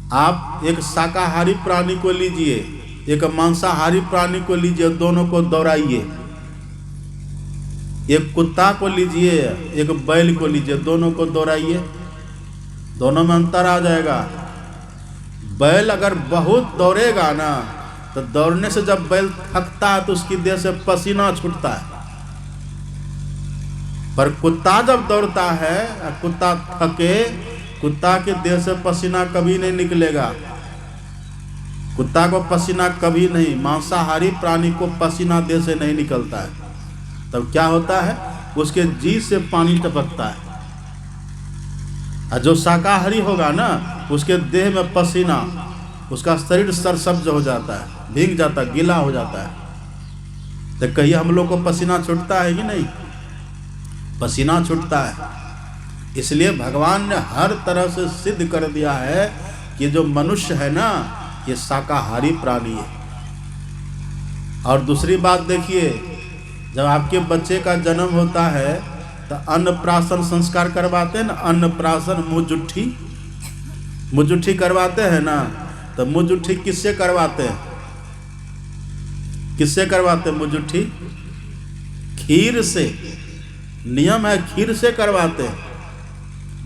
आप एक शाकाहारी प्राणी को लीजिए, एक मांसाहारी प्राणी को लीजिए, दोनों को दौड़ाइए। एक कुत्ता को लीजिए, एक बैल को लीजिए, दोनों को दौड़ाइए, दोनों में अंतर आ जाएगा। बैल अगर बहुत दौड़ेगा ना, तो दौड़ने से जब बैल थकता है तो उसकी देह से पसीना छूटता है। पर कुत्ता जब दौड़ता है, कुत्ता थके, कुत्ता के देह से पसीना कभी नहीं निकलेगा। कुत्ता को पसीना कभी नहीं, मांसाहारी प्राणी को पसीना देह से नहीं निकलता है। तब क्या होता है, उसके जी से पानी टपकता है। और जो शाकाहारी होगा ना, उसके देह में पसीना, उसका शरीर सरसब्ज हो जाता है, भीग जाता है, गीला हो जाता है। तो कहिए हम लोग को पसीना छूटता है कि नहीं? पसीना छूटता है। इसलिए भगवान ने हर तरह से सिद्ध कर दिया है कि जो मनुष्य है ना, ये शाकाहारी प्राणी है। और दूसरी बात देखिए, जब आपके बच्चे का जन्म होता है तो अन्नप्राशन संस्कार करवाते हैं ना, अन्नप्राशन, मुजुट्ठी करवाते हैं ना। तो मुजुट्ठी किससे करवाते हैं? किससे करवाते हैं मुजुट्ठी? खीर से। नियम है, खीर से करवाते हैं।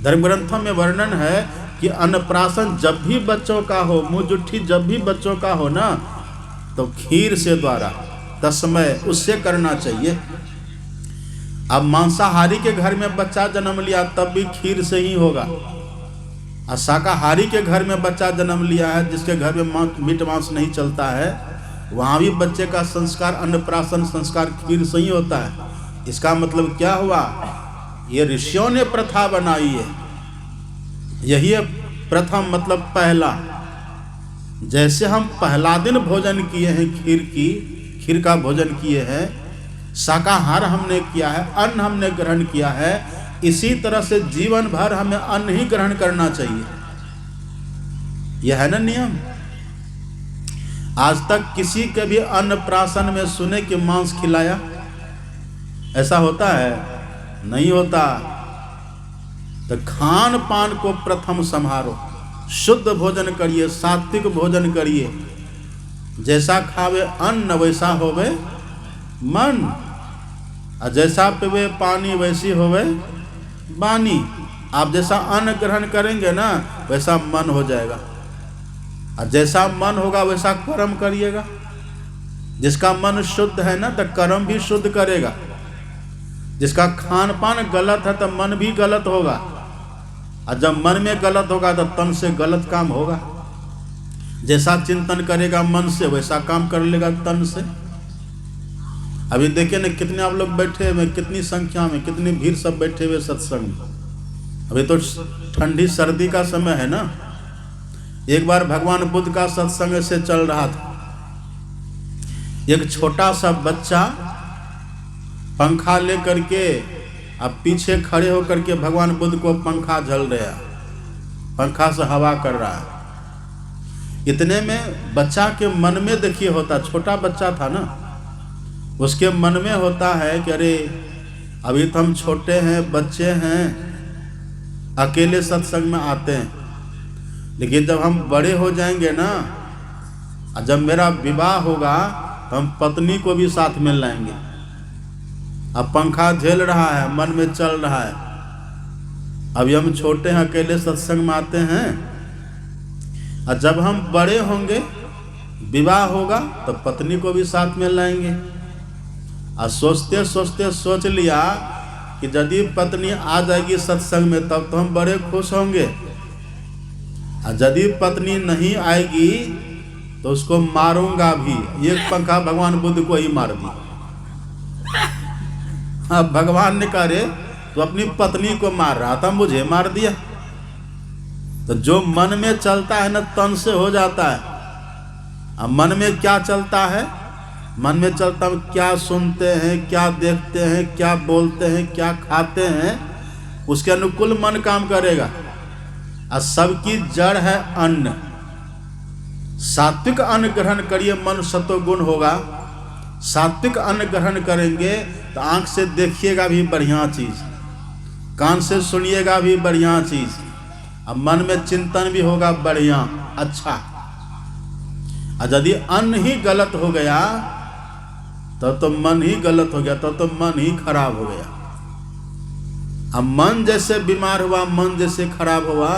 धर्म ग्रंथों में वर्णन है कि अन्नप्राशन जब भी बच्चों का हो, मुजुट्ठी जब भी बच्चों का हो ना, तो खीर से द्वारा तस्मय उससे करना चाहिए। अब मांसाहारी के घर में बच्चा जन्म लिया तब भी खीर से ही होगा। और शाकाहारी के घर में बच्चा जन्म लिया है, जिसके घर में मीट मांस नहीं चलता है, वहाँ भी बच्चे का संस्कार, अन्नप्राशन संस्कार खीर से ही होता है। इसका मतलब क्या हुआ? ये ऋषियों ने प्रथा बनाई है। यही है प्रथम, मतलब पहला। जैसे हम पहला दिन भोजन किए हैं खीर का भोजन किए हैं, शाकाहार हमने किया है, अन्न हमने ग्रहण किया है, इसी तरह से जीवन भर हमें अन्न ही ग्रहण करना चाहिए। यह है ना नियम। आज तक किसी के भी अन्नप्राशन में सुने कि मांस खिलाया, ऐसा होता है? नहीं होता। तो खान पान को प्रथम संभारो, शुद्ध भोजन करिए, सात्विक भोजन करिए। जैसा खावे अन्न वैसा होवे मन, और जैसा पीवे पानी वैसी होवे वाणी। आप जैसा अन्न ग्रहण करेंगे ना, वैसा मन हो जाएगा, और जैसा मन होगा वैसा कर्म करिएगा। जिसका मन शुद्ध है ना, तो कर्म भी शुद्ध करेगा। जिसका खान पान गलत है तो मन भी गलत होगा, और जब मन में गलत होगा तो तन से गलत काम होगा। जैसा चिंतन करेगा मन से, वैसा काम कर लेगा तन से। अभी देखिए ना, कितने आप लोग बैठे हुए, कितनी संख्या में, कितनी भीड़ सब बैठे हुए सत्संग में। अभी तो ठंडी सर्दी का समय है ना। एक बार भगवान बुद्ध का सत्संग से चल रहा था। एक छोटा सा बच्चा पंखा लेकर के अब पीछे खड़े होकर के भगवान बुद्ध को पंखा झल रहा, पंखा से हवा कर रहा है। इतने में बच्चा के मन में देखिए होता, छोटा बच्चा था ना, उसके मन में होता है कि अरे अभी तो हम छोटे हैं, बच्चे हैं, अकेले सत्संग में आते हैं, लेकिन जब हम बड़े हो जाएंगे ना, जब मेरा विवाह होगा तो हम पत्नी को भी साथ में लाएंगे। अब पंखा झेल रहा है, मन में चल रहा है, अभी हम छोटे हैं, अकेले सत्संग में आते हैं, और जब हम बड़े होंगे, विवाह होगा, तो पत्नी को भी साथ में लाएंगे। और सोचते सोचते सोच लिया कि यदि पत्नी आ जाएगी सत्संग में तब तो हम बड़े खुश होंगे, और यदि पत्नी नहीं आएगी तो उसको मारूंगा भी। एक पंखा भगवान बुद्ध को ही मार दी। अब भगवान ने कहा, रे तो अपनी पत्नी को मार रहा था, मुझे मार दिया। तो जो मन में चलता है ना, तन से हो जाता है। अब मन में क्या चलता है? मन में चलता है क्या सुनते हैं, क्या देखते हैं, क्या बोलते हैं, क्या खाते हैं, उसके अनुकूल मन काम करेगा। और सबकी जड़ है अन्न। सात्विक अन्न ग्रहण करिए, मन सत्वगुण होगा। सात्विक अन्न ग्रहण करेंगे तो आंख से देखिएगा भी बढ़िया चीज, कान से सुनिएगा भी बढ़िया चीज, अब मन में चिंतन भी होगा बढ़िया। अच्छा। और यदि अन्न ही गलत हो गया तो मन ही गलत हो गया, तो मन ही खराब हो गया। अब मन जैसे बीमार हुआ, मन जैसे खराब हुआ,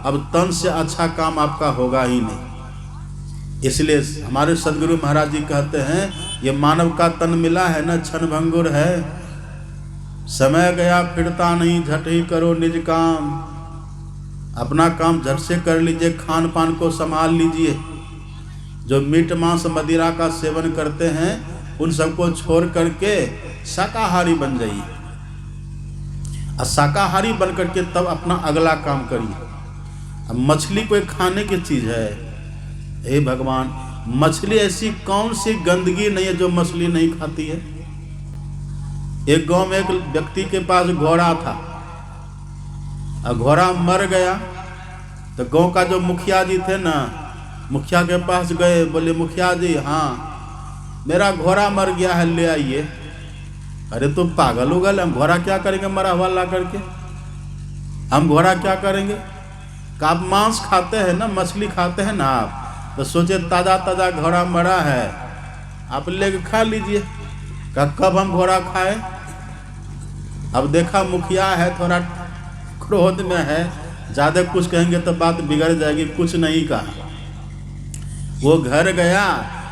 अब तन से अच्छा काम आपका होगा ही नहीं। इसलिए हमारे सदगुरु महाराज जी कहते हैं, ये मानव का तन मिला है ना, क्षणभंगुर है। समय गया फिरता नहीं, झट ही करो निज काम। अपना काम झट से कर लीजिए, खान पान को संभाल लीजिए। जो मीट मांस मदिरा का सेवन करते हैं उन सबको छोड़ करके शाकाहारी बन जाइए, और शाकाहारी बन करके तब अपना अगला काम करिए। अब मछली कोई खाने की चीज़ है? हे भगवान, मछली ऐसी कौन सी गंदगी नहीं है जो मछली नहीं खाती है? एक गांव में एक व्यक्ति के पास घोड़ा था, और घोड़ा मर गया। तो गांव का जो मुखिया जी थे ना, मुखिया के पास गए, बोले मुखिया जी, हाँ मेरा घोड़ा मर गया है, ले आइए। अरे तुम पागल हो गए, हम घोड़ा क्या करेंगे मरा हुआ ला करके? हम घोड़ा क्या करेंगे? का आप मांस खाते हैं ना, मछली खाते हैं ना आप, तो सोचे ताज़ा ताज़ा घोड़ा मरा है, आप लेके खा लीजिए। का कब हम घोड़ा खाए? अब देखा मुखिया है, थोड़ा क्रोध में है, ज़्यादा कुछ कहेंगे तो बात बिगड़ जाएगी, कुछ नहीं कहा। वो घर गया,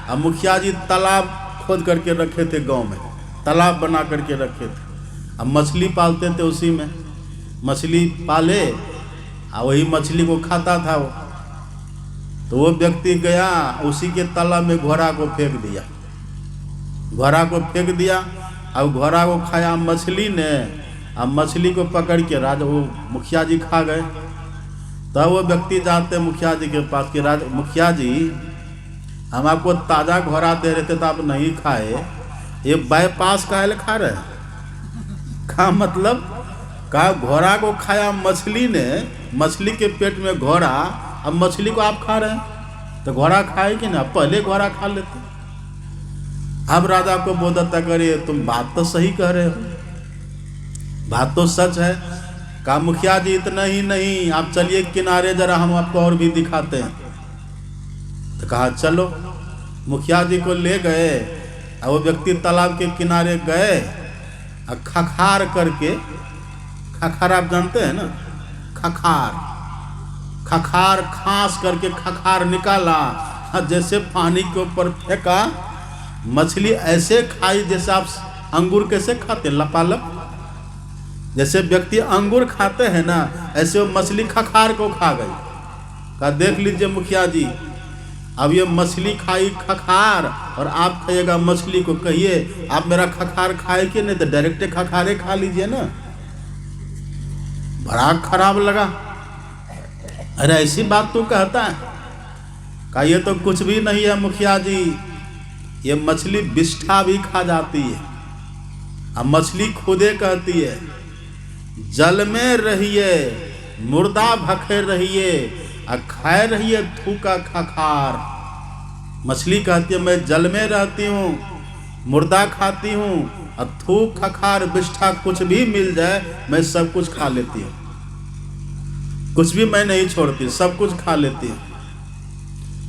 अब मुखिया जी तालाब खोद करके रखे थे, गांव में तालाब बना करके रखे थे। अब मछली पालते थे, उसी में मछली पाले, और वही मछली को खाता था वो। तो वो व्यक्ति गया, उसी के तालाब में घोड़ा को फेंक दिया। घोड़ा को फेंक दिया, अब घोड़ा को खाया मछली ने, अब मछली को पकड़ के राजा वो मुखिया जी खा गए। तब वो व्यक्ति जाते मुखिया जी के पास कि मुखिया जी, हम आपको ताज़ा घोड़ा दे रहे थे तो आप नहीं खाए, ये बाईपास का है खा रहे हैं? का मतलब का घोड़ा को खाया मछली ने, मछली के पेट में घोड़ा, अब मछली को आप खा रहे हैं? तो घोड़ा खाए कि ना, पहले घोड़ा खा लेते। अब राजा को बोलता करे, तुम बात तो सही कह रहे हो, बात तो सच है। का मुखिया जी इतना ही नहीं, आप चलिए किनारे, जरा हम आपको और भी दिखाते हैं। तो कहा चलो। मुखिया जी को ले गए, और वो व्यक्ति तालाब के किनारे गए, और खखार करके, खखार आप जानते हैं ना, खखार, खखार खास करके खखार निकाला, और जैसे पानी के ऊपर फेंका, मछली ऐसे खाई जैसे आप अंगूर कैसे खाते हैं, लपालप। जैसे व्यक्ति अंगूर खाते हैं ना, ऐसे वो मछली खखार को खा गई। कहा देख लीजिए मुखिया जी, अब ये मछली खाई खखार, और आप खाइएगा मछली को। कहिए आप मेरा खखार खाए कि नहीं, तो डायरेक्ट खखारे खा लीजिए ना। बड़ा खराब लगा। अरे ऐसी बात तू कहता है? कहा ये तो कुछ भी नहीं है मुखिया जी, ये मछली बिष्ठा भी खा जाती है। अब मछली खुदे कहती है, जल में रहिए, मुर्दा भखे रहिए, और खाए रहिए थूका खखार। मछली कहती है मैं जल में रहती हूँ, मुर्दा खाती हूँ, और थूक खखार बिष्ठा कुछ भी मिल जाए मैं सब कुछ खा लेती हूँ, कुछ भी मैं नहीं छोड़ती, सब कुछ खा लेती हूँ।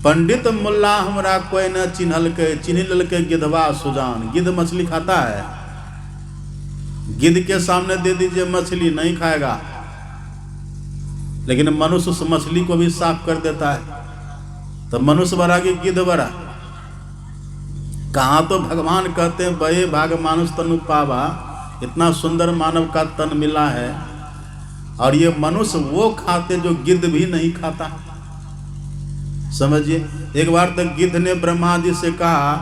पंडित मुल्ला हमरा कोई न चिन्हल के, चिन्ह लल के गिद्धवा सुजान। गिद्ध मछली खाता है? गिद्ध के सामने दे दीजिए मछली, नहीं खाएगा। लेकिन मनुष्य उस मछली को भी साफ कर देता है। तो मनुष्य बड़ा कि गिद्ध बड़ा? कहाँ तो भगवान कहते हैं बे भाग मानुष तनु पावा, इतना सुंदर मानव का तन मिला है, और ये मनुष्य वो खाते जो गिद्ध भी नहीं खाता। समझिए, एक बार तक गिद्ध ने ब्रह्मा जी से कहा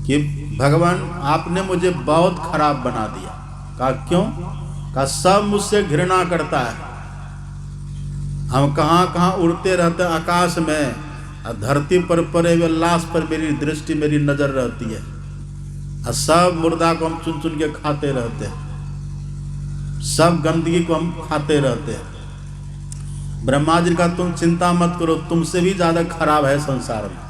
कि भगवान आपने मुझे बहुत खराब बना दिया। कहा क्यों? कहा सब मुझसे घृणा करता है, हम कहाँ कहाँ उड़ते रहते हैं आकाश में, और धरती पर पड़े हुए लाश पर मेरी दृष्टि, मेरी नजर रहती है, और सब मुर्दा को हम चुन चुन के खाते रहते हैं, सब गंदगी को हम खाते रहते हैं। ब्रह्मा जी का तुम चिंता मत करो, तुमसे भी ज्यादा खराब है संसार में।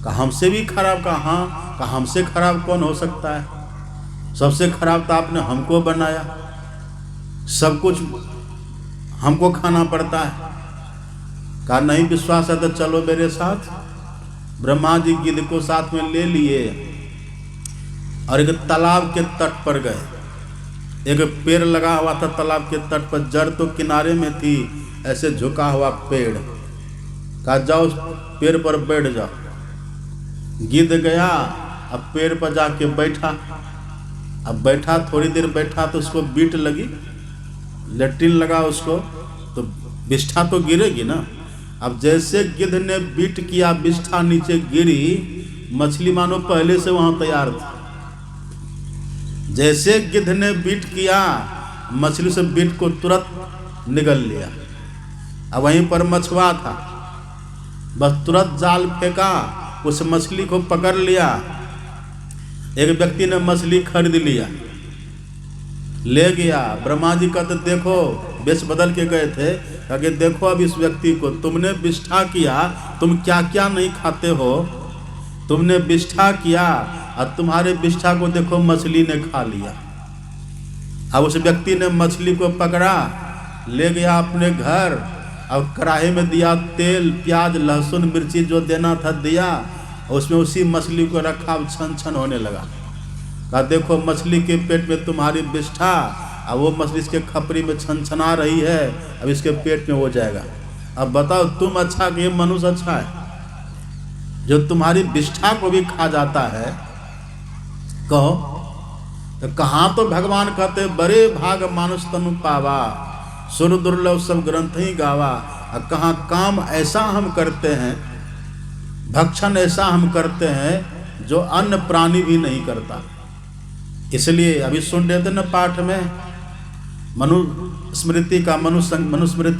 कहा हमसे भी खराब? कहा हाँ। कहा हमसे खराब कौन हो सकता है? सबसे खराब तो आपने हमको बनाया, सब कुछ हमको खाना पड़ता है। कहा नहीं विश्वास है तो चलो मेरे साथ। ब्रह्मा जी गिद्ध को साथ में ले लिए और एक तालाब के तट पर गए। एक पेड़ लगा हुआ था तालाब के तट पर, जड़ तो किनारे में थी, ऐसे झुका हुआ पेड़। कहा जाओ पेड़ पर बैठ जाओ। गिद्ध गया, अब पेड़ पर जाके बैठा। अब बैठा, थोड़ी देर बैठा तो उसको बीट लगी, लेट्रिन लगा उसको, तो विष्ठा तो गिरेगी ना। अब जैसे गिद्ध ने बीट किया, विष्ठा नीचे गिरी, मछली मानो पहले से वहां तैयार थी। जैसे गिद्ध ने बीट किया, मछली से बीट को तुरंत निगल लिया। अब वहीं पर मछुआ था, बस तुरंत जाल फेंका, उस मछली को पकड़ लिया। एक व्यक्ति ने मछली खरीद लिया, ले गया। ब्रह्मा जी कहते देखो, वेश बदल के गए थे, कि देखो अब इस व्यक्ति को, तुमने विष्ठा किया, तुम क्या क्या नहीं खाते हो, तुमने विष्ठा किया और तुम्हारे विष्ठा को देखो मछली ने खा लिया। अब उस व्यक्ति ने मछली को पकड़ा, ले गया अपने घर, अब कढ़ाई में दिया तेल, प्याज, लहसुन, मिर्ची जो देना था दिया, उसमें उसी मछली को रखा, अब छन छन होने लगा। कहा देखो मछली के पेट में तुम्हारी विष्ठा, अब वो मछली इसके खपरी में छन छना रही है, अब इसके पेट में हो जाएगा। अब बताओ तुम अच्छा कि ये मनुष्य अच्छा है जो तुम्हारी विष्ठा को भी खा जाता है? कहो तो कहाँ तो भगवान कहते बड़े भाग मानुष तनु पावा, सुर दुर्लभ सब ग्रंथ ही गावा। और कहाँ काम ऐसा हम करते हैं, भक्षण ऐसा हम करते हैं जो अन्य प्राणी भी नहीं करता। इसलिए अभी सुन रहे थे ना पाठ में, मनुस्मृति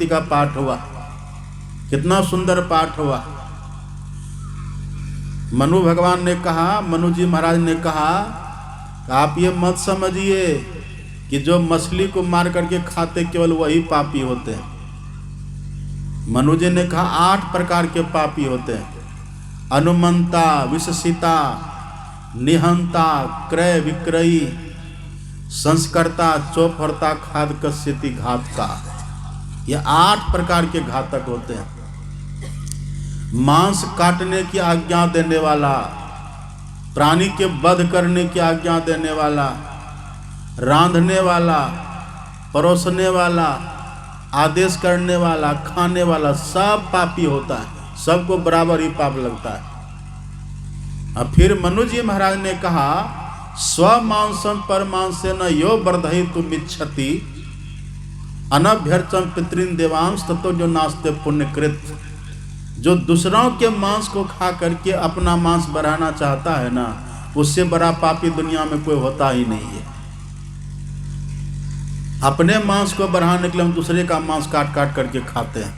का पाठ हुआ, कितना सुंदर पाठ हुआ। मनु भगवान ने कहा, मनु जी महाराज ने कहा कि आप ये मत समझिए कि जो मछली को मार करके खाते केवल वही पापी होते हैं। मनु जी ने कहा 8 प्रकार के पापी होते हैं। अनुमंता, विषसिता, निहंता, क्रय विक्रयी, संस्कर्ता, चौफरता, खाद कस्यति, घात का। ये 8 प्रकार के घातक होते हैं। मांस काटने की आज्ञा देने वाला, प्राणी के वध करने की आज्ञा देने वाला, रांधने वाला, परोसने वाला, आदेश करने वाला, खाने वाला, सब पापी होता है, सबको बराबर ही पाप लगता है। अब फिर मनु जी महाराज ने कहा स्व मांसम पर मांसे न यो वर्धहि तुम इच्छति अनभ्यर्चम पितृन देवांश तत्व जो नास्ते पुण्यकृत। जो दूसरों के मांस को खा करके अपना मांस बढ़ाना चाहता है ना, उससे बड़ा पापी दुनिया में कोई होता ही नहीं है। अपने मांस को बढ़ाने के लिए हम दूसरे का मांस काट काट करके खाते हैं।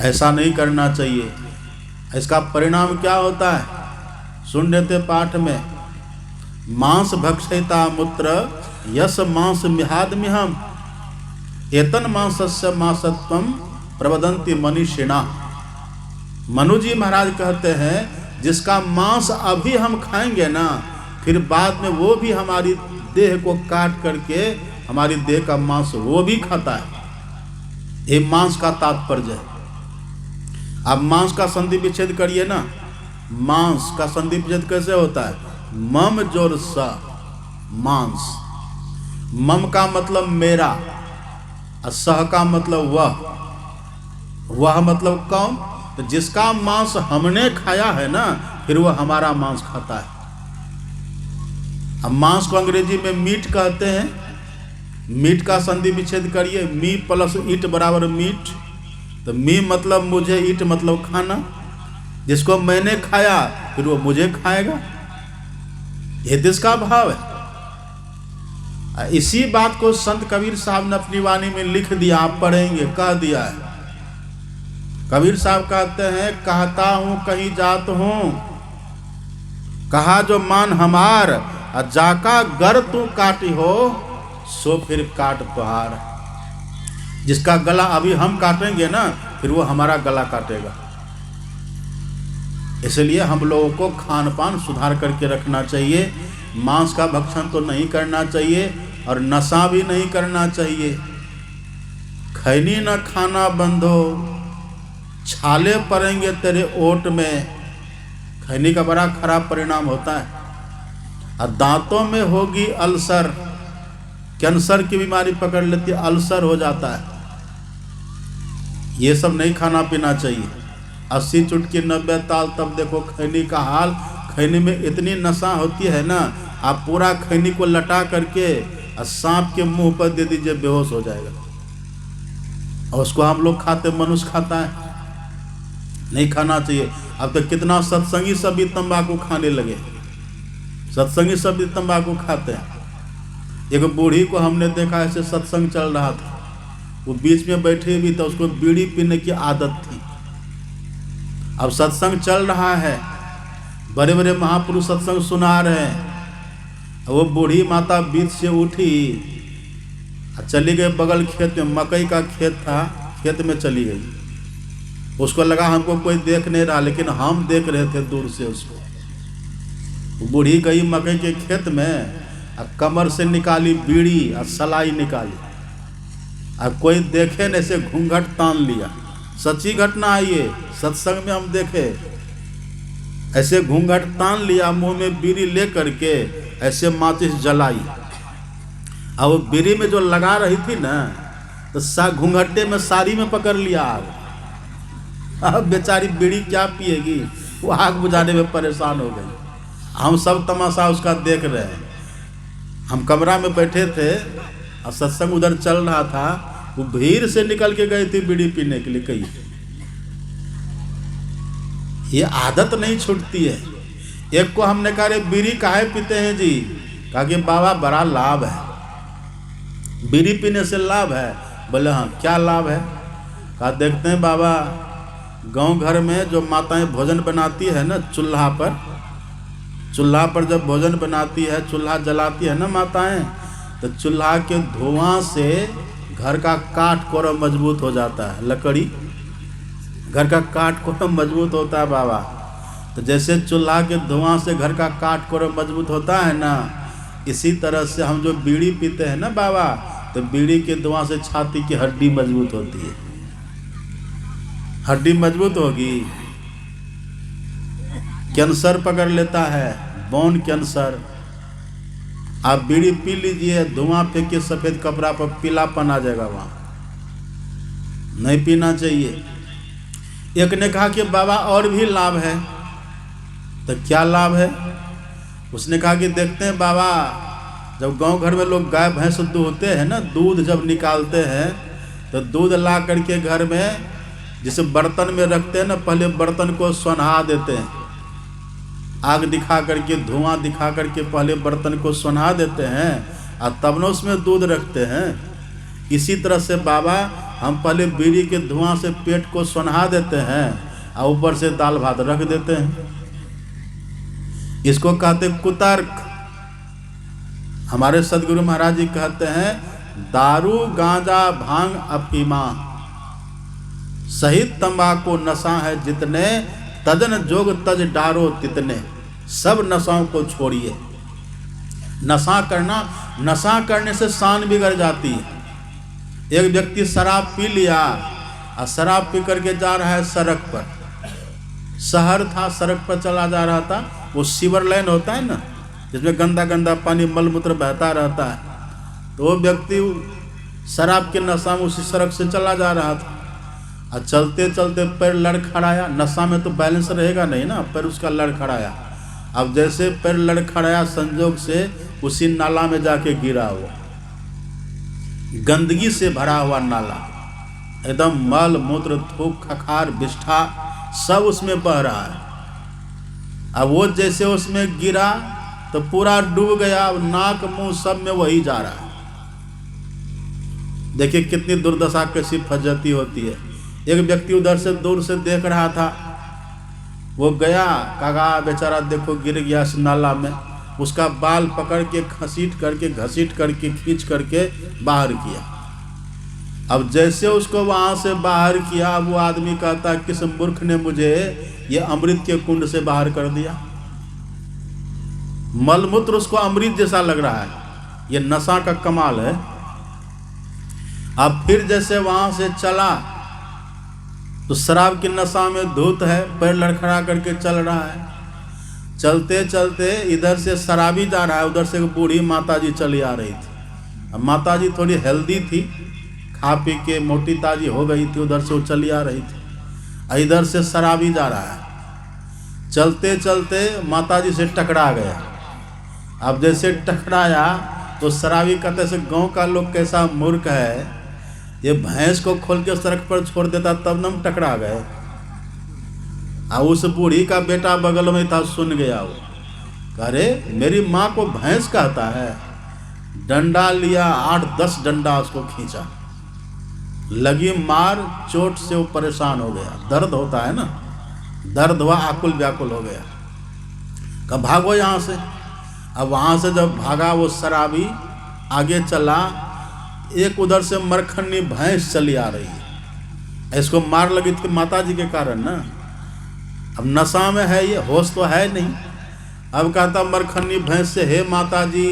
ऐसा नहीं करना चाहिए। इसका परिणाम क्या होता है? सुन रहे थे पाठ में, मांस भक्षयिता मूत्र यस मांस मिहाद मिहम एतन मांसस्य मांसत्वम प्रवदंती मनीषिणा। मनु जी महाराज कहते हैं जिसका मांस अभी हम खाएंगे ना, फिर बाद में वो भी हमारी देह को काट करके हमारी देह का मांस वो भी खाता है। ये मांस का तात्पर्य है। अब मांस का संधि विच्छेद करिए ना, मांस का संधि विच्छेद कैसे होता है? मम जोर स मांस। मम का मतलब मेरा और सह का मतलब वह मतलब कौन? तो जिसका मांस हमने खाया है ना, फिर वह हमारा मांस खाता है। अब मांस को अंग्रेजी में मीट कहते हैं। मीट का संधि विच्छेद करिए, मी प्लस ईट बराबर मीट। तो मी मतलब मुझे, ईट मतलब खाना। जिसको मैंने खाया फिर वो मुझे खाएगा, ये देश का भाव है। इसी बात को संत कबीर साहब ने अपनी वाणी में लिख दिया, आप पढ़ेंगे, कह दिया है। कबीर साहब कहते हैं, कहता हूं कहीं जात हूं, कहा जो मान हमार, जाका गर तू काटी हो सो फिर काट तुहार। जिसका गला अभी हम काटेंगे ना, फिर वो हमारा गला काटेगा। इसलिए हम लोगों को खान पान सुधार करके रखना चाहिए। मांस का भक्षण तो नहीं करना चाहिए और नशा भी नहीं करना चाहिए। खैनी न खाना बंधो छाले पड़ेंगे तेरे ओट में, खैनी का बड़ा खराब परिणाम होता है। और दांतों में होगी अल्सर, कैंसर की बीमारी पकड़ लेती है, अल्सर हो जाता है। ये सब नहीं खाना पीना चाहिए। 80 चुटकी 90 ताल, तब देखो खैनी का हाल। खैनी में इतनी नशा होती है ना, आप पूरा खैनी को लटा करके और सांप के मुंह पर दे दीजिए, बेहोश हो जाएगा। और उसको हम लोग खाते, मनुष्य खाता है, नहीं खाना चाहिए। अब तो कितना सत्संगी सब भी तंबाकू खाने लगे, सत्संगी सब भी तंबाकू खाते हैं। एक बूढ़ी को हमने देखा, ऐसे सत्संग चल रहा था, वो बीच में बैठे भी तो उसको बीड़ी पीने की आदत थी। अब सत्संग चल रहा है, बड़े बड़े महापुरुष सत्संग सुना रहे हैं, वो बूढ़ी माता बीच से उठी, चली गई बगल खेत में, मकई का खेत था, खेत में चली गई। उसको लगा हमको कोई देख नहीं रहा, लेकिन हम देख रहे थे दूर से उसको। बूढ़ी गई मकई के खेत में, कमर से निकाली बीड़ी और सलाई निकाली, और कोई देखे नहीं, ऐसे घूंघट तान लिया। सच्ची घटना है ये, सत्संग में हम देखे, ऐसे घूंघट तान लिया, मुंह में बीड़ी ले करके ऐसे माचिस जलाई। और वो बीड़ी में जो लगा रही थी ना, तो घूंघटे में साड़ी में पकड़ लिया आग। अब बेचारी बीड़ी क्या पिएगी, वो आग बुझाने में परेशान हो गई। हम सब तमाशा उसका देख रहे हैं। हम कमरा में बैठे थे और सत्संग उधर चल रहा था, वो भीड़ से निकल के गई थी बीड़ी पीने के लिए। कहीं ये आदत नहीं छूटती है। एक को हमने कहा, रे बीड़ी काहे पीते हैं जी? कहा कि बाबा बड़ा लाभ है, बीड़ी पीने से लाभ है। बोले हाँ, क्या लाभ है? कहा देखते हैं बाबा, गांव घर में जो माताएं भोजन बनाती है ना, चूल्हा पर जब भोजन बनाती है, चूल्हा जलाती है ना माताएं, तो चूल्हा के धुआं से घर का काठ कोरम मजबूत हो जाता है। लकड़ी, घर का काठ कोरम मजबूत होता है बाबा। तो जैसे चूल्हा के धुआं से घर का काठ कोरम मजबूत होता है ना, इसी तरह से हम जो बीड़ी पीते हैं ना बाबा, तो बीड़ी के धुआं से छाती की हड्डी मजबूत होती है। हड्डी मजबूत होगी, कैंसर पकड़ लेता है, बोन कैंसर। आप बीड़ी पी लीजिए, धुआं फेंक के सफेद कपड़ा पर पीलापन आ जाएगा, वहां नहीं पीना चाहिए। एक ने कहा कि बाबा और भी लाभ है। तो क्या लाभ है? उसने कहा कि देखते हैं बाबा, जब गांव घर में लोग गाय भैंस दूहते हैं ना, दूध जब निकालते हैं, तो दूध ला करके घर में जिसे बर्तन में रखते हैं ना, पहले बर्तन को सोन्हा देते हैं, आग दिखा करके, धुआं दिखा करके पहले बर्तन को सोन्हा देते हैं, और तब न उसमें दूध रखते हैं। इसी तरह से बाबा, हम पहले बीड़ी के धुआं से पेट को सोन्हा देते हैं, और ऊपर से दाल भात रख देते हैं। इसको कहते कुतर्क। हमारे सदगुरु महाराज जी कहते हैं, दारू गांजा भांग अफीमा सहित तंबाकू नशा है जितने, तजन जोग तज डारो तितने। सब नशाओं को छोड़िए। नशा करने से शान बिगड़ जाती है। एक व्यक्ति शराब पी लिया, और शराब पी करके जा रहा है सड़क पर, शहर था, सड़क पर चला जा रहा था। वो सीवर लाइन होता है ना, जिसमें गंदा गंदा पानी मलमूत्र बहता रहता है। तो वो व्यक्ति शराब के नशा में उसी सड़क से चला जा रहा था, और चलते चलते पैर लड़खड़ाया। नशा में तो बैलेंस रहेगा नहीं ना, पैर उसका लड़खड़ाया। अब जैसे पैर लड़खड़ाया, संजोग से उसी नाला में जाके गिरा। हुआ गंदगी से भरा हुआ नाला, एकदम मल मूत्र थूक खखार विष्ठा सब उसमें बह रहा है। अब वो जैसे उसमें गिरा तो पूरा डूब गया, नाक मुंह सब में वही जा रहा है। देखिए कितनी दुर्दशा, कैसी फज्जती होती है। एक व्यक्ति उधर से दूर से देख रहा था, वो गया, कागा बेचारा देखो गिर गया इस नाला में। उसका बाल पकड़ के घसीट करके खींच करके बाहर किया। अब जैसे उसको वहां से बाहर किया, वो आदमी कहता, किस मूर्ख ने मुझे ये अमृत के कुंड से बाहर कर दिया। मलमूत्र उसको अमृत जैसा लग रहा है। ये नशा का कमाल है। अब फिर जैसे वहां से चला, तो शराब की नशा में धूत है, पैर लड़खड़ा करके चल रहा है। चलते चलते इधर से शराबी जा रहा है, उधर से बूढ़ी माताजी चली आ रही थी। अब माताजी थोड़ी हेल्दी थी, खा पी के मोटी ताजी हो गई थी, उधर से वो चली आ रही थी। इधर से शराबी जा रहा है, चलते चलते माताजी से टकरा गया। अब जैसे टकराया तो शराबी कहते से गांव का लोग कैसा मूर्ख है, ये भैंस को खोल के सड़क पर छोड़ देता तब न हम टकरा गए। अब उस बूढ़ी का बेटा बगल में था, सुन गया वो, अरे मेरी माँ को भैंस कहता है। डंडा लिया, 8-10 डंडा उसको खींचा, लगी मार, चोट से वो परेशान हो गया। दर्द होता है ना, दर्द हुआ, आकुल व्याकुल हो गया। कब भागो यहाँ से। अब वहाँ से जब भागा वो शराबी, आगे चला, एक उधर से मरखन्नी भैंस चली आ रही है। इसको मार लगी थी माताजी के कारण ना। अब नशा में है ये, होश तो है नहीं। अब कहता मरखन्नी भैंस से, हे माताजी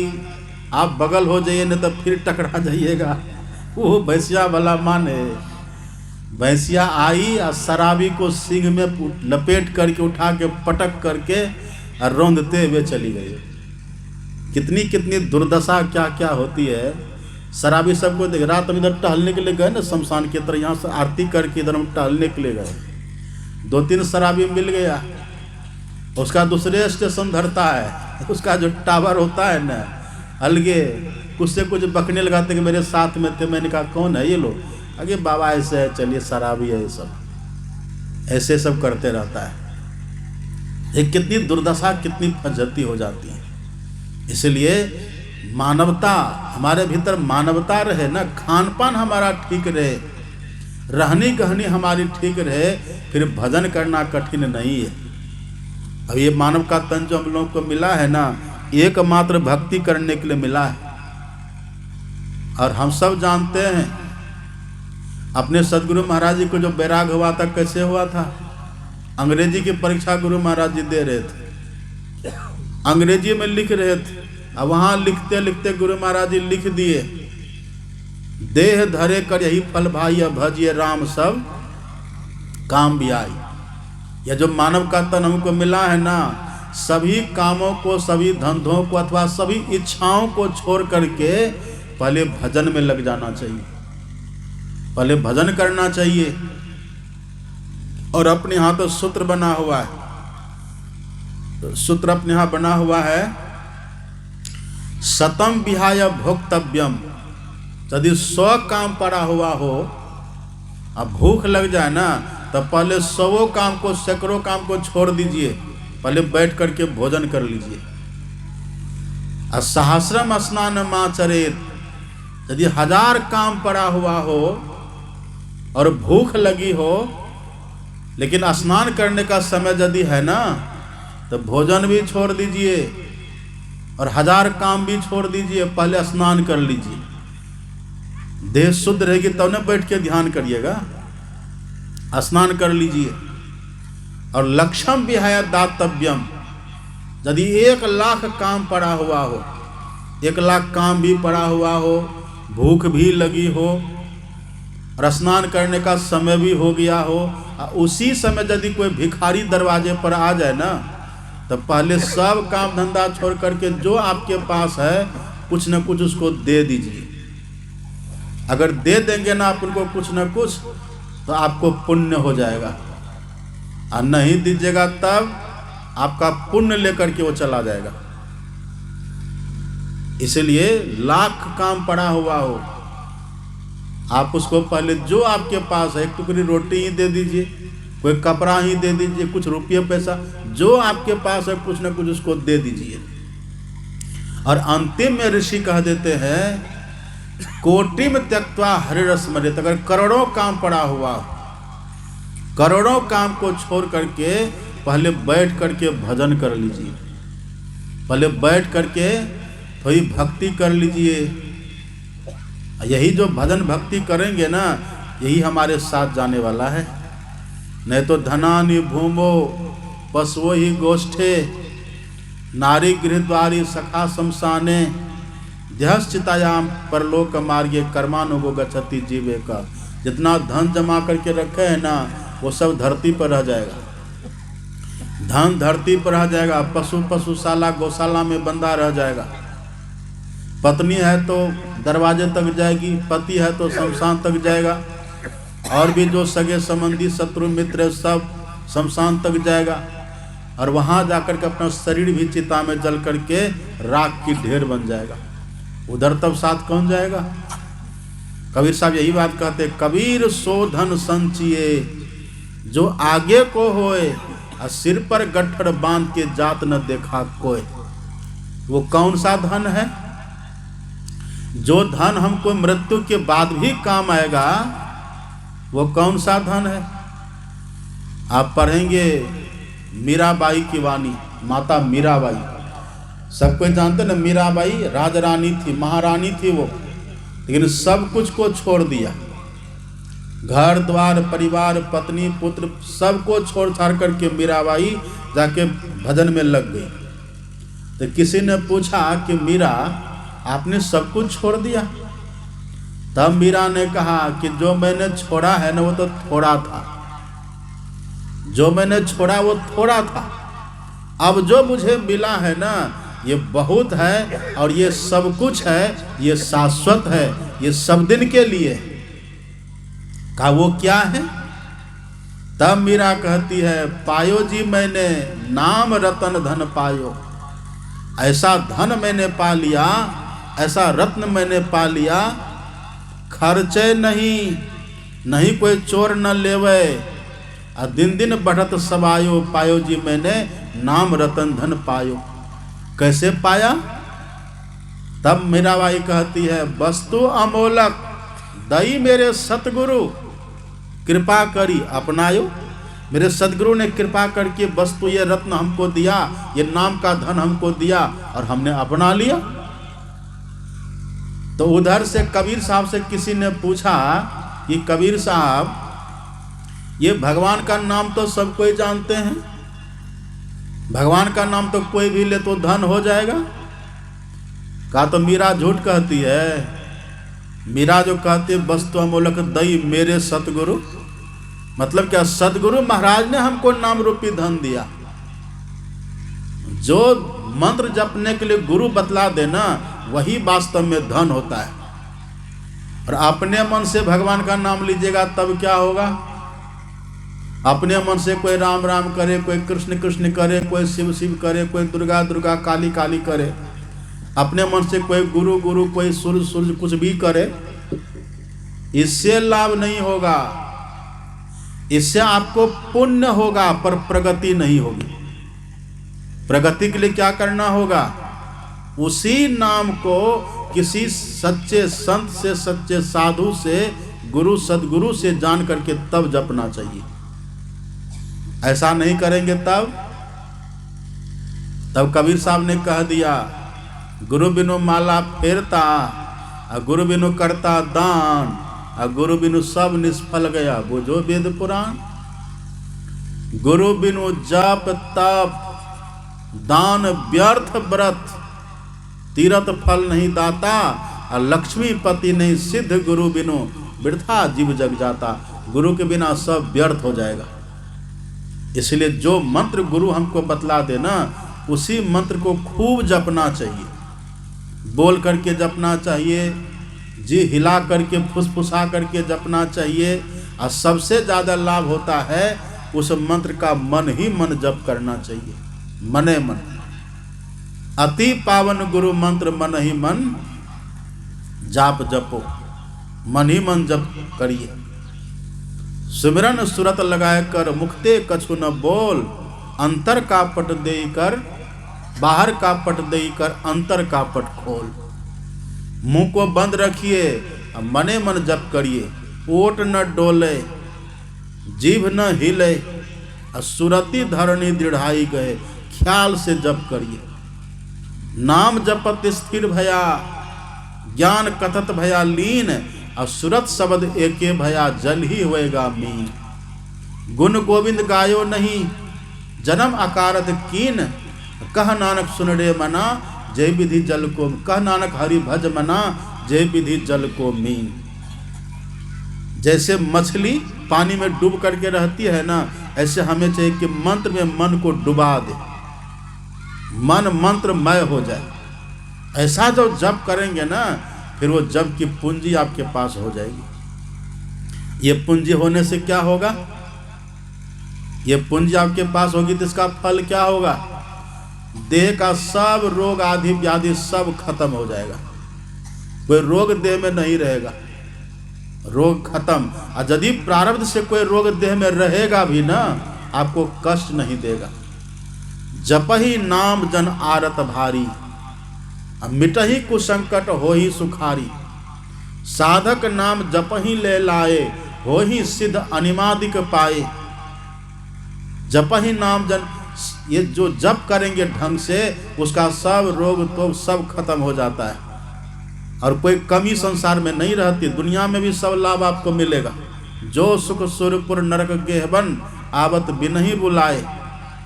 आप बगल हो जाइए नहीं तो फिर टकरा जाइएगा। वो भैंसिया भला माने। भैंसिया आई और शराबी को सींग में लपेट करके उठा के पटक करके और रौंदते हुए चली गई। कितनी कितनी दुर्दशा क्या क्या होती है। शराबी सबको देख। रात हम इधर टहलने के लिए गए ना, शमशान की तरह, यहाँ से आरती करके इधर हम टहलने के लिए गए। 2-3 शराबी मिल गया, उसका दूसरे स्टेशन धरता है, उसका जो टावर होता है ना अलगे, कुछ से कुछ बकने लगाते कि मेरे साथ में थे। मैंने कहा कौन है ये लोग? अगे बाबा ऐसे है, चलिए शराबी है, ये सब ऐसे सब करते रहता है। ये कितनी दुर्दशा, कितनी फज्जती हो जाती है। इसलिए मानवता, हमारे भीतर मानवता रहे ना, खान पान हमारा ठीक रहे, रहनी कहनी हमारी ठीक रहे, फिर भजन करना कठिन नहीं है। अब ये मानव का तन जो हम लोगों को मिला है ना, एकमात्र भक्ति करने के लिए मिला है। और हम सब जानते हैं अपने सदगुरु महाराज जी को जो बैराग हुआ था, कैसे हुआ था। अंग्रेजी की परीक्षा गुरु महाराज जी दे रहे थे, अंग्रेजी में लिख रहे थे। अब वहाँ लिखते लिखते गुरु महाराज जी लिख दिए, देह धरे कर यही फल भाई, भजिए राम सब काम भी आई। यह जो मानव का तन हमको मिला है ना, सभी कामों को, सभी धंधों को अथवा सभी इच्छाओं को छोड़ करके पहले भजन में लग जाना चाहिए, पहले भजन करना चाहिए। और अपने यहाँ तो सूत्र बना हुआ है, तो सूत्र अपने यहाँ बना हुआ है, शतम विहाय भोक्तव्यम। यदि 100 काम पड़ा हुआ हो, अब भूख लग जाए ना, तब पहले 100 काम को, सैकड़ों काम को छोड़ दीजिए, पहले बैठ करके भोजन कर लीजिए। सहस्रम स्नान माचरेत। यदि 1000 काम पड़ा हुआ हो और भूख लगी हो, लेकिन स्नान करने का समय यदि है ना, तो भोजन भी छोड़ दीजिए और 1000 काम भी छोड़ दीजिए, पहले स्नान कर लीजिए। देह शुद्ध रहेगी तब न बैठ के ध्यान करिएगा, स्नान कर लीजिए। और लक्ष्यम विहाय दातव्यम। यदि 1,00,000 काम पड़ा हुआ हो, 1,00,000 काम भी पड़ा हुआ हो, भूख भी लगी हो और स्नान करने का समय भी हो गया हो, उसी समय यदि कोई भिखारी दरवाजे पर आ जाए ना, तो पहले सब काम धंधा छोड़ करके जो आपके पास है कुछ न कुछ उसको दे दीजिए। अगर दे देंगे ना आप उनको कुछ न कुछ, तो आपको पुण्य हो जाएगा। और नहीं दीजिएगा तब आपका पुण्य लेकर के वो चला जाएगा। इसलिए 1,00,000 काम पड़ा हुआ हो, आप उसको पहले जो आपके पास है, एक टुकड़ी रोटी ही दे दीजिए, कोई कपड़ा ही दे दीजिए, कुछ रुपये पैसा जो आपके पास है कुछ न कुछ उसको दे दीजिए। और अंतिम में ऋषि कह देते हैं, कोटि में त्यक्त्वा हरिरस्मरेत। अगर करोड़ों काम पड़ा हुआ, करोड़ों काम को छोड़ करके पहले बैठ करके भजन कर लीजिए, पहले बैठ करके थोड़ी भक्ति कर लीजिए। यही जो भजन भक्ति करेंगे ना, यही हमारे साथ जाने वाला है। नहीं तो धनानि भूमो पशुओ ही गोष्ठे, नारी गृहद्वारी सखा शमशाने, ध्यश्चितायाम परलोक मार्गे कर्मानुगो गच्छति जीवे का। जितना धन जमा करके रखे हैं ना, वो सब धरती पर रह जाएगा। धन धरती पर रह जाएगा, पशुशाला गौशाला में बंधा रह जाएगा। पत्नी है तो दरवाजे तक जाएगी, पति है तो शमशान तक जाएगा, और भी जो सगे संबंधी शत्रु मित्र सब शमशान तक जाएगा, और वहाँ जाकर के अपना शरीर भी चिता में जल करके राख की ढेर बन जाएगा। उधर तब साथ कौन जाएगा? कबीर साहब यही बात कहते, कबीर सो धन संचिए जो आगे को होए, और सिर पर गट्ठर बांध के जात न देखा कोई। वो कौन सा धन है? जो धन हमको मृत्यु के बाद भी काम आएगा, वो कौन सा धन है? आप पढ़ेंगे मीराबाई की वाणी, माता मीराबाई, सब कोई जानते ना, मीराबाई राजरानी थी, महारानी थी वो, लेकिन सब कुछ को छोड़ दिया। घर द्वार परिवार पत्नी पुत्र सब को छोड़ छाड़ करके मीराबाई जाके भजन में लग गई। तो किसी ने पूछा कि मीरा आपने सब कुछ छोड़ दिया? तब मीरा ने कहा कि जो मैंने छोड़ा है ना वो तो थोड़ा था, जो मैंने छोड़ा वो थोड़ा था, अब जो मुझे मिला है ना ये बहुत है, और ये सब कुछ है, ये शाश्वत है, ये सब दिन के लिए। कहा वो क्या है? तब मीरा कहती है, पायो जी मैंने नाम रतन धन पायो। ऐसा धन मैंने पा लिया, ऐसा रत्न मैंने पा लिया, खर्चे नहीं कोई चोर न लेवे, और दिन दिन बढ़त सब आयो, पायो जी मैंने नाम रतन धन पायो। कैसे पाया? तब मीराबाई कहती है, वस्तु अमोलक दई मेरे सतगुरु कृपा करी अपनायो। मेरे सदगुरु ने कृपा करके वस्तु ये रत्न हमको दिया, ये नाम का धन हमको दिया, और हमने अपना लिया। तो उधर से कबीर साहब से किसी ने पूछा कि कबीर साहब ये भगवान का नाम तो सब कोई जानते हैं, भगवान का नाम तो कोई भी ले तो धन हो जाएगा। कहा तो मीरा झूठ कहती है। मीरा जो कहती है वस्तु अमोलक दई मेरे सतगुरु, मतलब क्या? सतगुरु महाराज ने हमको नाम रूपी धन दिया। जो मंत्र जपने के लिए गुरु बतला देना वही वास्तव में धन होता है। और अपने मन से भगवान का नाम लीजिएगा तब क्या होगा? अपने मन से कोई राम राम करे, कोई कृष्ण कृष्ण करे, कोई शिव शिव करे, कोई दुर्गा दुर्गा काली काली करे, अपने मन से कोई गुरु गुरु, कोई सूर्य सूर्य कुछ भी करे, इससे लाभ नहीं होगा। इससे आपको पुण्य होगा पर प्रगति नहीं होगी। प्रगति के लिए क्या करना होगा? उसी नाम को किसी सच्चे संत से, सच्चे साधु से, गुरु सदगुरु से जान करके तब जपना चाहिए। ऐसा नहीं करेंगे तब कबीर साहब ने कह दिया, गुरु बिनु माला फेरता, गुरु बिनु करता दान, गुरु बिनु सब निष्फल गया बुझो वेद पुराण। गुरु बिनु जप तप दान व्यर्थ व्रत, तीरथ फल नहीं दाता, और लक्ष्मीपति नहीं सिद्ध गुरु बिनु वृथा जीव जग जाता। गुरु के बिना सब व्यर्थ हो जाएगा। इसलिए जो मंत्र गुरु हमको बतला देना उसी मंत्र को खूब जपना चाहिए, बोल करके जपना चाहिए, जी हिला करके फुसफुसा करके जपना चाहिए। और सबसे ज़्यादा लाभ होता है उस मंत्र का मन ही मन जप करना चाहिए, मने मन। अति पावन गुरु मंत्र मन ही मन जाप जपो, मन ही मन जप करिए। सुमिरन सुरत लगाए कर मुक्ते कछु न बोल, अंतर का पट दे कर बाहर का पट दे कर अंतर का पट खोल। मुंह को बंद रखिए, मने मन जप करिए, ओट न डोले जीभ न हिले, सुरति धरणी दृढ़ाई गए, ख्याल से जप करिए। नाम जपत स्थिर भया, ज्ञान कथत भया लीन, और सुरत शब्द एके भया जल ही होएगा मीन। गुण गोविंद गायो नहीं जन्म अकारत कीन, कह नानक सुन रे मना जय विधि जल को, कह नानक हरि भज मना जय विधि जल को मीन। जैसे मछली पानी में डूब करके रहती है ना, ऐसे हमें चाहिए कि मंत्र में मन को डुबा दे, मन मंत्रमय हो जाए। ऐसा जो जप करेंगे ना, फिर वो जप की पूंजी आपके पास हो जाएगी। ये पूंजी होने से क्या होगा? ये पूंजी आपके पास होगी तो इसका फल क्या होगा? देह का सब रोग आदि व्याधि सब खत्म हो जाएगा, कोई रोग देह में नहीं रहेगा, रोग खत्म। और यदि प्रारब्ध से कोई रोग देह में रहेगा भी ना, आपको कष्ट नहीं देगा। जपहि नाम जन आरत भारी, मिटहि कुसंकट होहि सुखारी। साधक नाम जपहि ले लाए, होहि सिद्ध अनिमादिक पाए। जपहि नाम जन, ये जो जप करेंगे ढंग से, उसका सब रोग तो सब खत्म हो जाता है और कोई कमी संसार में नहीं रहती। दुनिया में भी सब लाभ आपको मिलेगा। जो सुख सुरपुर नरक गेहबन, आवत बिनहि बुलाए,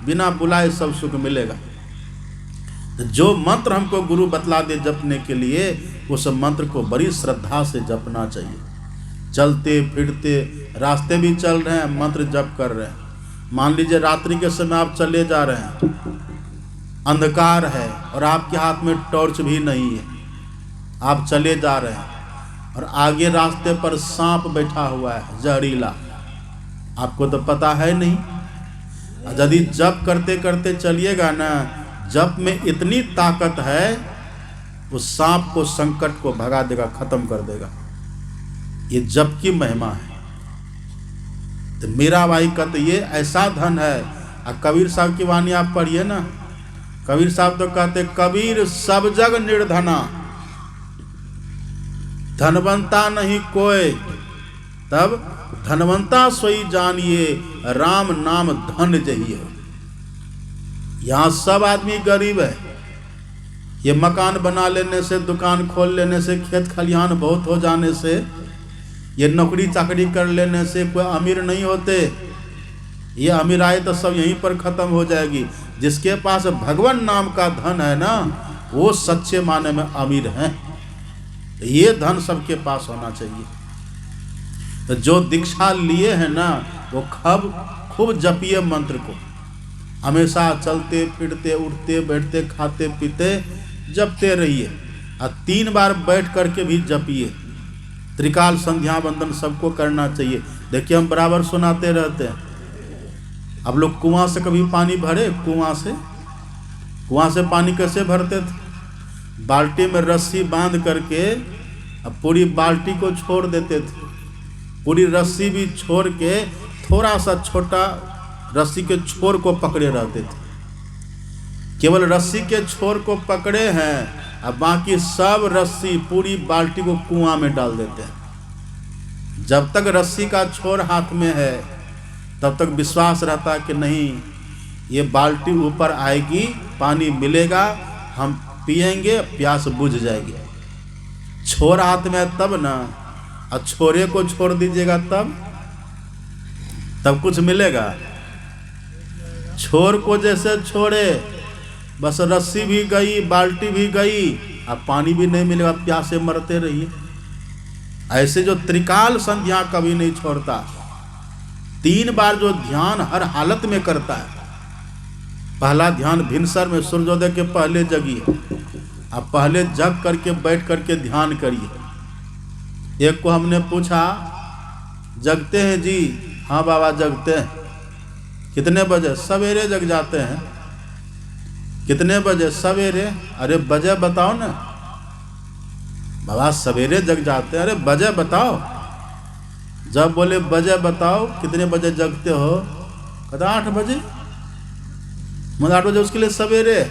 बिना बुलाए सब सुख मिलेगा। जो मंत्र हमको गुरु बतला दे जपने के लिए, उस मंत्र को बड़ी श्रद्धा से जपना चाहिए। चलते फिरते रास्ते भी चल रहे हैं, मंत्र जप कर रहे हैं। मान लीजिए रात्रि के समय आप चले जा रहे हैं, अंधकार है और आपके हाथ में टॉर्च भी नहीं है, आप चले जा रहे हैं और आगे रास्ते पर सांप बैठा हुआ है जहरीला, आपको तो पता है नहीं। यदि जप करते करते चलिएगा ना, जप में इतनी ताकत है, उस सांप को, संकट को भगा देगा, खत्म कर देगा। ये जप की महिमा है। तो मीराबाई का तो ये ऐसा धन है। और कबीर साहब की वाणी आप पढ़िए ना, कबीर साहब तो कहते कबीर सब जग निर्धना, धनवंता नहीं कोई, तब धनवंता सोई जानिए, राम नाम धन जहिए। यहाँ सब आदमी गरीब है। ये मकान बना लेने से, दुकान खोल लेने से, खेत खलिहान बहुत हो जाने से, ये नौकरी चाकरी कर लेने से कोई अमीर नहीं होते। ये अमीराई तो सब यहीं पर खत्म हो जाएगी। जिसके पास भगवान नाम का धन है ना, वो सच्चे माने में अमीर हैं। ये धन सबके पास होना चाहिए। तो जो दीक्षा लिए हैं ना, वो खूब जपिए मंत्र को। हमेशा चलते फिरते उठते बैठते खाते पीते जपते रहिए। और 3 बार बैठ करके भी जपिए। त्रिकाल संध्या वंदन सबको करना चाहिए। देखिए हम बराबर सुनाते रहते हैं। अब लोग कुआं से कभी पानी भरे? कुआं से पानी कैसे भरते थे? बाल्टी में रस्सी बांध करके अब पूरी बाल्टी को छोड़ देते थे। पूरी रस्सी भी छोड़ के थोड़ा सा छोटा रस्सी के छोर को पकड़े रहते थे। केवल रस्सी के छोर को पकड़े हैं, अब बाकी सब रस्सी पूरी बाल्टी को कुआं में डाल देते हैं। जब तक रस्सी का छोर हाथ में है, तब तक विश्वास रहता है कि नहीं, ये बाल्टी ऊपर आएगी, पानी मिलेगा, हम पिएंगे, प्यास बुझ जाएगी। छोर हाथ में है तब ना, और छोरे को छोड़ दीजिएगा तब कुछ मिलेगा। छोर को जैसे छोड़े, बस रस्सी भी गई, बाल्टी भी गई, अब पानी भी नहीं मिलेगा, प्यासे मरते रहिए। ऐसे जो त्रिकाल संध्या कभी नहीं छोड़ता, 3 बार जो ध्यान हर हालत में करता है। पहला ध्यान भिनसर में सूर्योदय के पहले जगिए। अब पहले जग करके बैठ करके ध्यान करिए। एक को हमने पूछा, जगते हैं जी? हाँ बाबा जगते हैं। कितने बजे? सवेरे जग जाते हैं। कितने बजे? सवेरे। अरे बजे बताओ ना। बाबा सवेरे जग जाते हैं। अरे बजे बताओ। जब बोले बजे बताओ, कितने बजे जगते हो? कहता 8 बजे। मतलब 8 बजे उसके लिए सवेरे।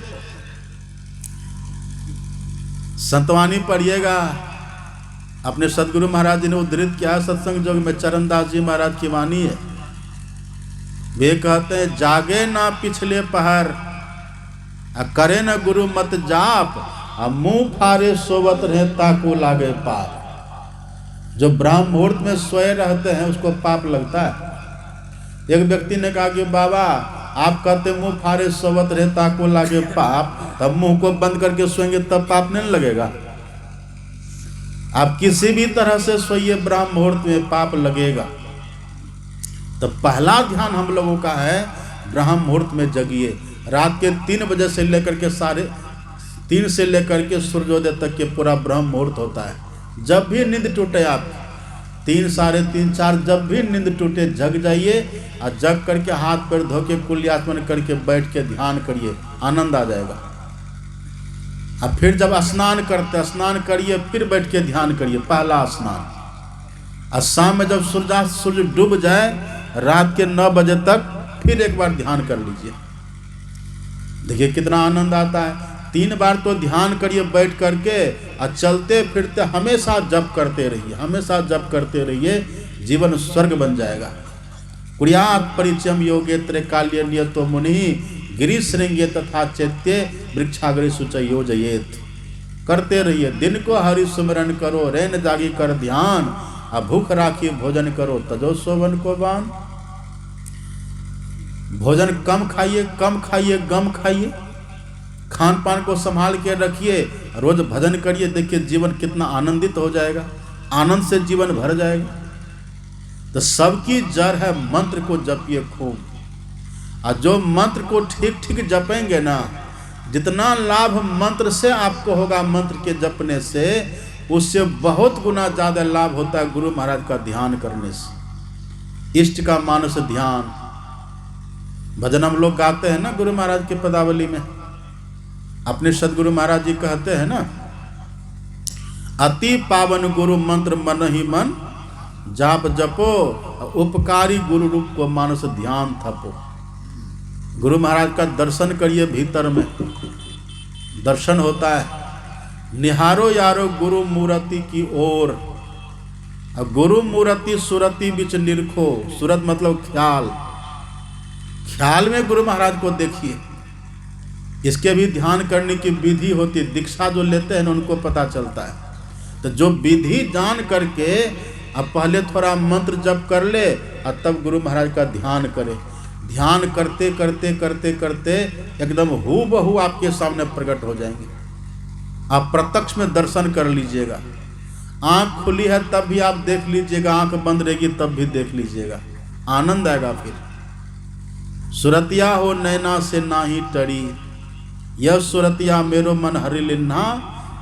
संतवानी पढ़िएगा। अपने सदगुरु महाराज जी ने उद्धृत किया सत्संग जोग में, चरणदास जी महाराज की वाणी है। वे कहते हैं, जागे ना पिछले पहर, करे न गुरु मत जाप, मुंह फारे सोवत रहे ताको लागे पाप। जो ब्राह्म मुहूर्त में सोए रहते हैं उसको पाप लगता है। एक व्यक्ति ने कहा कि बाबा आप कहते मुंह फारे सोवत रहे ताको लागे पाप, तब मुंह को बंद करके सोएंगे तब पाप नहीं लगेगा? आप किसी भी तरह से सोइए, ब्राह्म मुहूर्त में पाप लगेगा। तो पहला ध्यान हम लोगों का है ब्रह्म मुहूर्त में जगिए। रात के 3 बजे से लेकर के 3:30 से लेकर के सूर्योदय तक के पूरा ब्रह्म मुहूर्त होता है। जब भी नींद टूटे आप 3, 3:30, 4 जब भी नींद टूटे जग जाइए और जग करके हाथ पैर धो के कुल्याचमन करके बैठ के ध्यान करिए, आनंद आ जाएगा। अब फिर जब स्नान स्नान करिए, फिर बैठ के ध्यान करिए, पहला स्नान। और शाम में जब सूर्य डूब जाए रात के 9 बजे तक फिर एक बार ध्यान कर लीजिए। देखिए कितना आनंद आता है। 3 बार तो ध्यान करिए बैठ करके, और चलते फिरते हमेशा जप करते रहिए, हमेशा जप करते रहिए, जीवन स्वर्ग बन जाएगा। कुर्यात् परिचयम योगे त्रैकाल्य नियतो मुनि गिरिशृंगे तथा चैत्य वृक्षाग्रे शुच योजयेत्। करते रहिए, दिन को हरि सुमिरन करो, रैन जागी कर ध्यान, अब भूख राखी भोजन करो, तजो सोवन को बान। भोजन कम खाइए, कम खाइए, गम खाइए, खान पान को संभाल के रखिए, रोज भजन करिए। देखिए जीवन कितना आनंदित हो जाएगा, आनंद से जीवन भर जाएगा। तो सबकी जड़ है मंत्र को जपिए खूब, और जो मंत्र को ठीक ठीक जपेंगे ना, जितना लाभ मंत्र से आपको होगा, मंत्र के जपने से, उससे बहुत गुना ज्यादा लाभ होता है गुरु महाराज का ध्यान करने से। इष्ट का मानस ध्यान भजन हम लोग गाते हैं ना गुरु महाराज के पदावली में। अपने सदगुरु महाराज जी कहते हैं ना, अति पावन गुरु मंत्र मन ही मन, जाप जपो उपकारी गुरु रूप को मानस ध्यान थपो। गुरु महाराज का दर्शन करिए, भीतर में दर्शन होता है। निहारो यारो गुरु मूर्ति की ओर, गुरु मूर्ति सुरति बिच निरखो। सूरत मतलब ख्याल, ख्याल में गुरु महाराज को देखिए। इसके भी ध्यान करने की विधि होती है, दीक्षा जो लेते हैं ना उनको पता चलता है। तो जो विधि जान करके अब पहले थोड़ा मंत्र जप कर ले और तब गुरु महाराज का ध्यान करे। ध्यान करते करते करते करते एकदम हूबहू आपके सामने प्रकट हो जाएंगे। आप प्रत्यक्ष में दर्शन कर लीजिएगा। आंख खुली है तब भी आप देख लीजिएगा, आंख बंद रहेगी तब भी देख लीजिएगा, आनंद आएगा। फिर सुरतिया हो नैना से नाही टरी, यह सुरतिया मेरो मन हरि लिन्हा,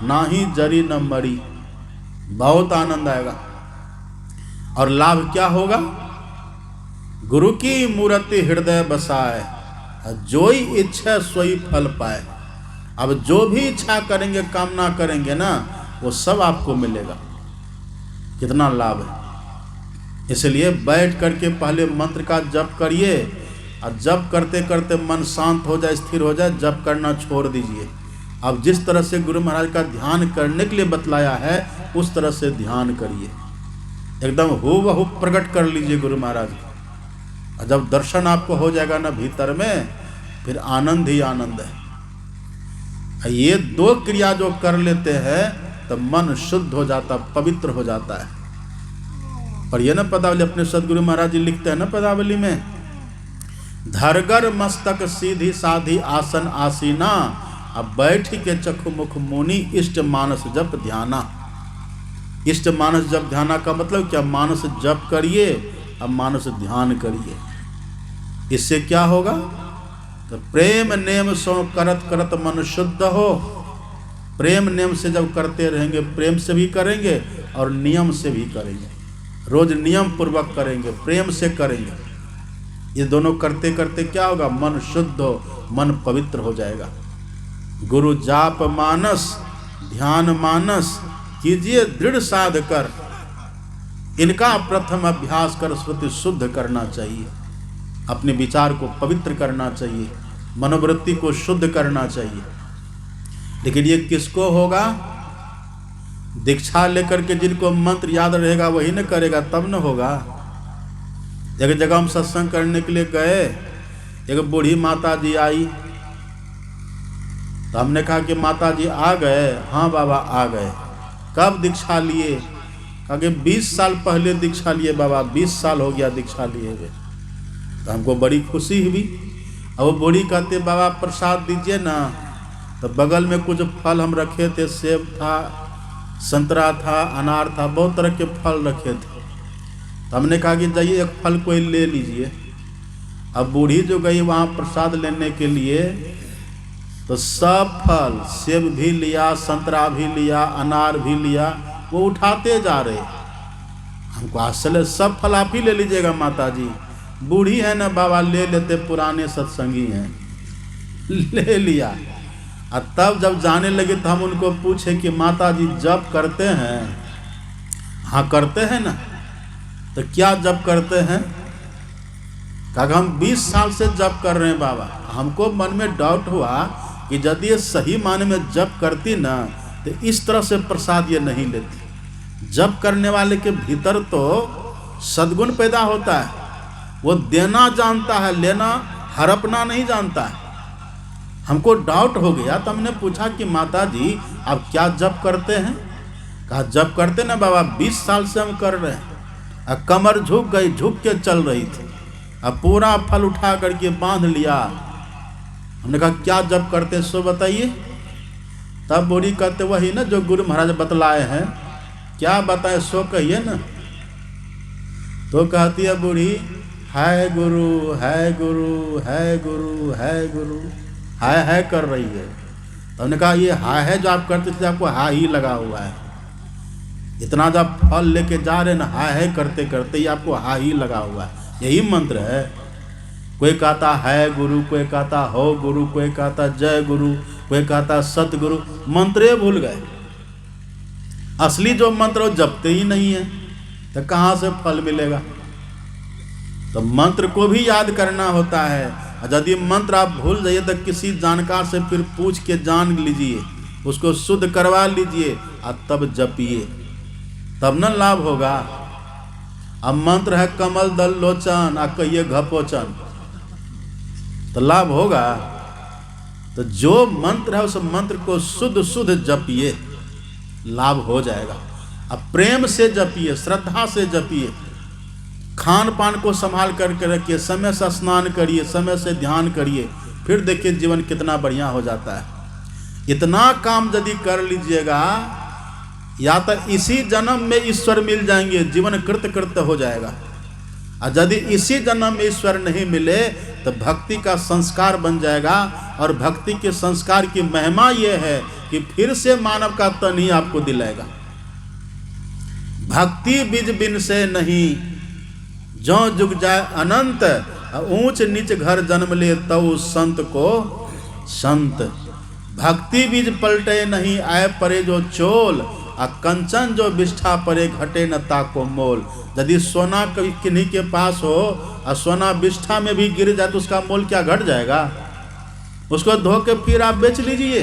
नाही जरी न मरी। बहुत आनंद आएगा। और लाभ क्या होगा? गुरु की मूर्ति हृदय बसाए, जोई इच्छा सोई फल पाए। अब जो भी इच्छा करेंगे, कामना करेंगे ना, वो सब आपको मिलेगा। कितना लाभ है। इसलिए बैठ करके पहले मंत्र का जप करिए, और जप करते करते मन शांत हो जाए, स्थिर हो जाए, जप करना छोड़ दीजिए। अब जिस तरह से गुरु महाराज का ध्यान करने के लिए बतलाया है उस तरह से ध्यान करिए, एकदम हूबहू प्रकट कर लीजिए गुरु महाराज को। और जब दर्शन आपको हो जाएगा ना भीतर में, फिर आनंद ही आनंद है। ये 2 क्रिया जो कर लेते हैं तो मन शुद्ध हो जाता, पवित्र हो जाता है। और ये ना पदावली अपने सदगुरु महाराज जी लिखते हैं ना पदावली में, धरगर मस्तक सीधी साधी आसन आसीना, अब बैठ के चखु मुख मुनि इष्ट मानस जप ध्याना। इष्ट मानस जप ध्याना का मतलब क्या? मानस जप करिए, अब मानस ध्यान करिए। इससे क्या होगा? तो प्रेम नेम सो करत करत मन शुद्ध हो। प्रेम नेम से जब करते रहेंगे, प्रेम से भी करेंगे और नियम से भी करेंगे, रोज नियम पूर्वक करेंगे, प्रेम से करेंगे। ये दोनों करते करते क्या होगा? मन शुद्ध हो, मन पवित्र हो जाएगा। गुरु जाप मानस ध्यान मानस कीजिए दृढ़ साध कर, इनका प्रथम अभ्यास कर श्रुति शुद्ध करना चाहिए। अपने विचार को पवित्र करना चाहिए, मनोवृत्ति को शुद्ध करना चाहिए। लेकिन ये किसको होगा? दीक्षा लेकर के जिनको मंत्र याद रहेगा वही न करेगा, तब न होगा। एक जगह हम सत्संग करने के लिए गए, एक बूढ़ी माता जी आई, तो हमने कहा कि माता जी आ गए? हाँ बाबा आ गए। कब दीक्षा लिए? कहा कि 20 साल पहले दीक्षा लिए बाबा, 20 साल हो गया दीक्षा लिए हुए। तो हमको बड़ी खुशी हुई। अब वो बूढ़ी कहते बाबा प्रसाद दीजिए ना। तो बगल में कुछ फल हम रखे थे, सेब था, संतरा था, अनार था, बहुत तरह के फल रखे थे। तो तो हमने कहा कि जाइए एक फल कोई ले लीजिए। अब बूढ़ी जो गई वहाँ प्रसाद लेने के लिए, तो सब फल, सेब भी लिया, संतरा भी लिया, अनार भी लिया, वो उठाते जा रहे। हमको आश्चर्य, सब फल आप ही ले लीजिएगा माता जी। बूढ़ी है ना बाबा, ले लेते, पुराने सत्संगी हैं। ले लिया। और तब जब जाने लगे तो हम उनको पूछे कि माता जी जप करते हैं? हाँ करते हैं ना। तो क्या जप करते हैं? कहा हम 20 साल से जप कर रहे हैं बाबा। हमको मन में डाउट हुआ कि यदि ये सही माने में जप करती ना तो इस तरह से प्रसाद ये नहीं लेती। जप करने वाले के भीतर तो सद्गुण पैदा होता है, वो देना जानता है, लेना हड़पना नहीं जानता है। हमको डाउट हो गया तो हमने पूछा कि माता जी आप क्या जप करते हैं? कहा जप करते ना बाबा, 20 साल से हम कर रहे हैं। कमर झुक गई, झुक के चल रही थी। अब पूरा फल उठा करके बांध लिया। हमने कहा क्या जप करते सो बताइए। तब बूढ़ी कहते वही ना जो गुरु महाराज बतलाए हैं। क्या बताए सो कहिए ना। तो कहती है बूढ़ी, है गुरु है गुरु है गुरु है गुरु, है कर रही है। तो हमने कहा ये है जो आप करते थे, आपको हा ही लगा हुआ है। इतना जब फल लेके जा रहे ना, है करते करते ही आपको हा ही लगा हुआ है। यही मंत्र है। कोई कहता है गुरु, कोई कहता हो गुरु, कोई कहता जय गुरु, कोई कहता सतगुरु। मंत्रे भूल गए। असली जो मंत्र वो जपते ही नहीं है, तो कहाँ से फल मिलेगा? तो मंत्र को भी याद करना होता है। यदि मंत्र आप भूल जाइए तो किसी जानकार से फिर पूछ के जान लीजिए, उसको शुद्ध करवा लीजिए और तब जपिए, तब न लाभ होगा। अब मंत्र है कमल दल लोचन, आ कहिए घपोचन, तो लाभ होगा? तो जो मंत्र है उस मंत्र को शुद्ध शुद्ध जपिए, लाभ हो जाएगा। अब प्रेम से जपिए, श्रद्धा से जपिए, खान पान को संभाल करके रखिए, समय से स्नान करिए, समय से ध्यान करिए, फिर देखिए जीवन कितना बढ़िया हो जाता है। इतना काम यदि कर लीजिएगा, या तो इसी जन्म में ईश्वर मिल जाएंगे, जीवन कृत कृत हो जाएगा। और यदि इसी जन्म में ईश्वर नहीं मिले तो भक्ति का संस्कार बन जाएगा। और भक्ति के संस्कार की महिमा यह है कि फिर से मानव का तन ही आपको दिलाएगा। भक्ति बीज बिन से नहीं, जो जुग जाए अनंत, ऊंच नीच घर जन्म ले तऊ संत को संत। भक्ति बीज पलटे नहीं, आए परे जो चोल, आ कंचन जो बिष्ठा परे घटे न ताको मोल। यदि सोना किन्हीं के पास हो और सोना बिष्ठा में भी गिर जाए तो उसका मोल क्या घट जाएगा? उसको धो के फिर आप बेच लीजिए।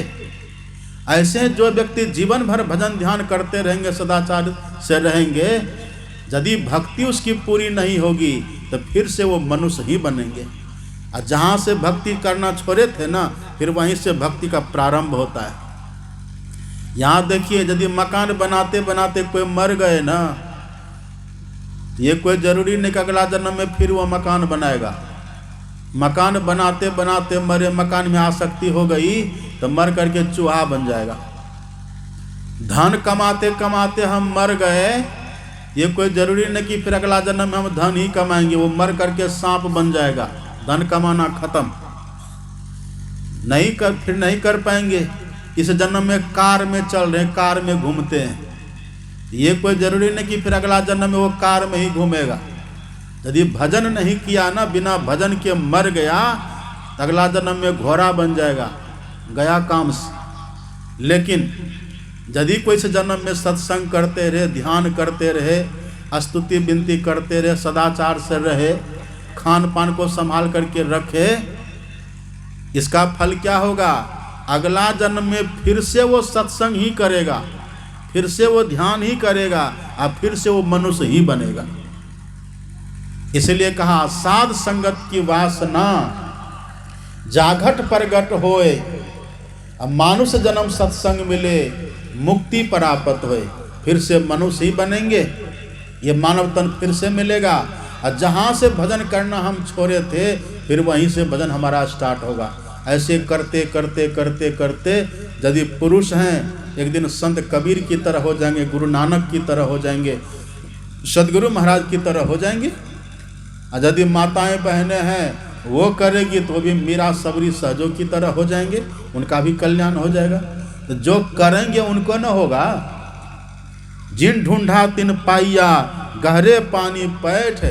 ऐसे जो व्यक्ति जीवन भर भजन ध्यान करते रहेंगे, सदाचार से रहेंगे, यदि भक्ति उसकी पूरी नहीं होगी तो फिर से वो मनुष्य ही बनेंगे। और जहाँ से भक्ति करना छोड़े थे ना, फिर वहीं से भक्ति का प्रारंभ होता है। यहाँ देखिए, यदि मकान बनाते बनाते कोई मर गए ना, ये कोई जरूरी नहीं कि अगला जन्म में फिर वो मकान बनाएगा। मकान बनाते बनाते मरे, मकान में आसक्ति हो गई तो मर करके चूहा बन जाएगा। धन कमाते कमाते हम मर गए, ये कोई जरूरी नहीं कि फिर अगला जन्म में हम धन ही कमाएंगे। वो मर करके सांप बन जाएगा, धन कमाना खत्म, फिर नहीं कर पाएंगे। इस जन्म में कार में चल रहे, कार में घूमते हैं, ये कोई जरूरी नहीं कि फिर अगला जन्म में वो कार में ही घूमेगा। यदि भजन नहीं किया ना, बिना भजन के मर गया, अगला जन्म में घोड़ा बन जाएगा, गया काम से। लेकिन यदि कोई इस जन्म में सत्संग करते रहे, ध्यान करते रहे, स्तुति विनती करते रहे, सदाचार से रहे, खान पान को संभाल करके रखे, इसका फल क्या होगा? अगला जन्म में फिर से वो सत्संग ही करेगा, फिर से वो ध्यान ही करेगा, और फिर से वो मनुष्य ही बनेगा। इसलिए कहा साध संगत की वासना जाघट प्रगट होए, अब मानुष जन्म सत्संग मिले, मुक्ति प्राप्त होए, फिर से मनुष्य ही बनेंगे, ये मानव तन फिर से मिलेगा। और जहाँ से भजन करना हम छोड़े थे, फिर वहीं से भजन हमारा स्टार्ट होगा। ऐसे करते करते करते करते यदि पुरुष हैं, एक दिन संत कबीर की तरह हो जाएंगे, गुरु नानक की तरह हो जाएंगे। सदगुरु महाराज की तरह हो जाएंगे। और यदि माताएं बहनें हैं वो करेंगी तो भी मीरा सबरी सहजों की तरह हो जाएंगे, उनका भी कल्याण हो जाएगा। तो जो करेंगे उनको न होगा। जिन ढूंढा तिन पाइया गहरे पानी पैठ,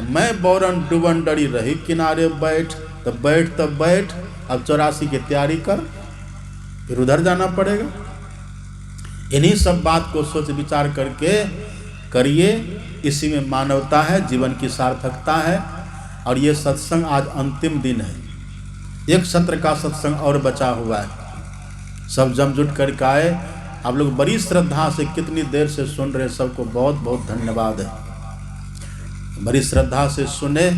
मैं बौरन डुबन डरी रही किनारे बैठ। तो बैठ, अब 84 की तैयारी कर, फिर उधर जाना पड़ेगा। इन्हीं सब बात को सोच विचार करके करिए। इसी में मानवता है, जीवन की सार्थकता है। और ये सत्संग आज अंतिम दिन है, एक सत्र का सत्संग और बचा हुआ है। सब जमजुट करके आए, आप लोग बड़ी श्रद्धा से कितनी देर से सुन रहे, सबको बहुत बहुत धन्यवाद है। बड़ी श्रद्धा से सुने।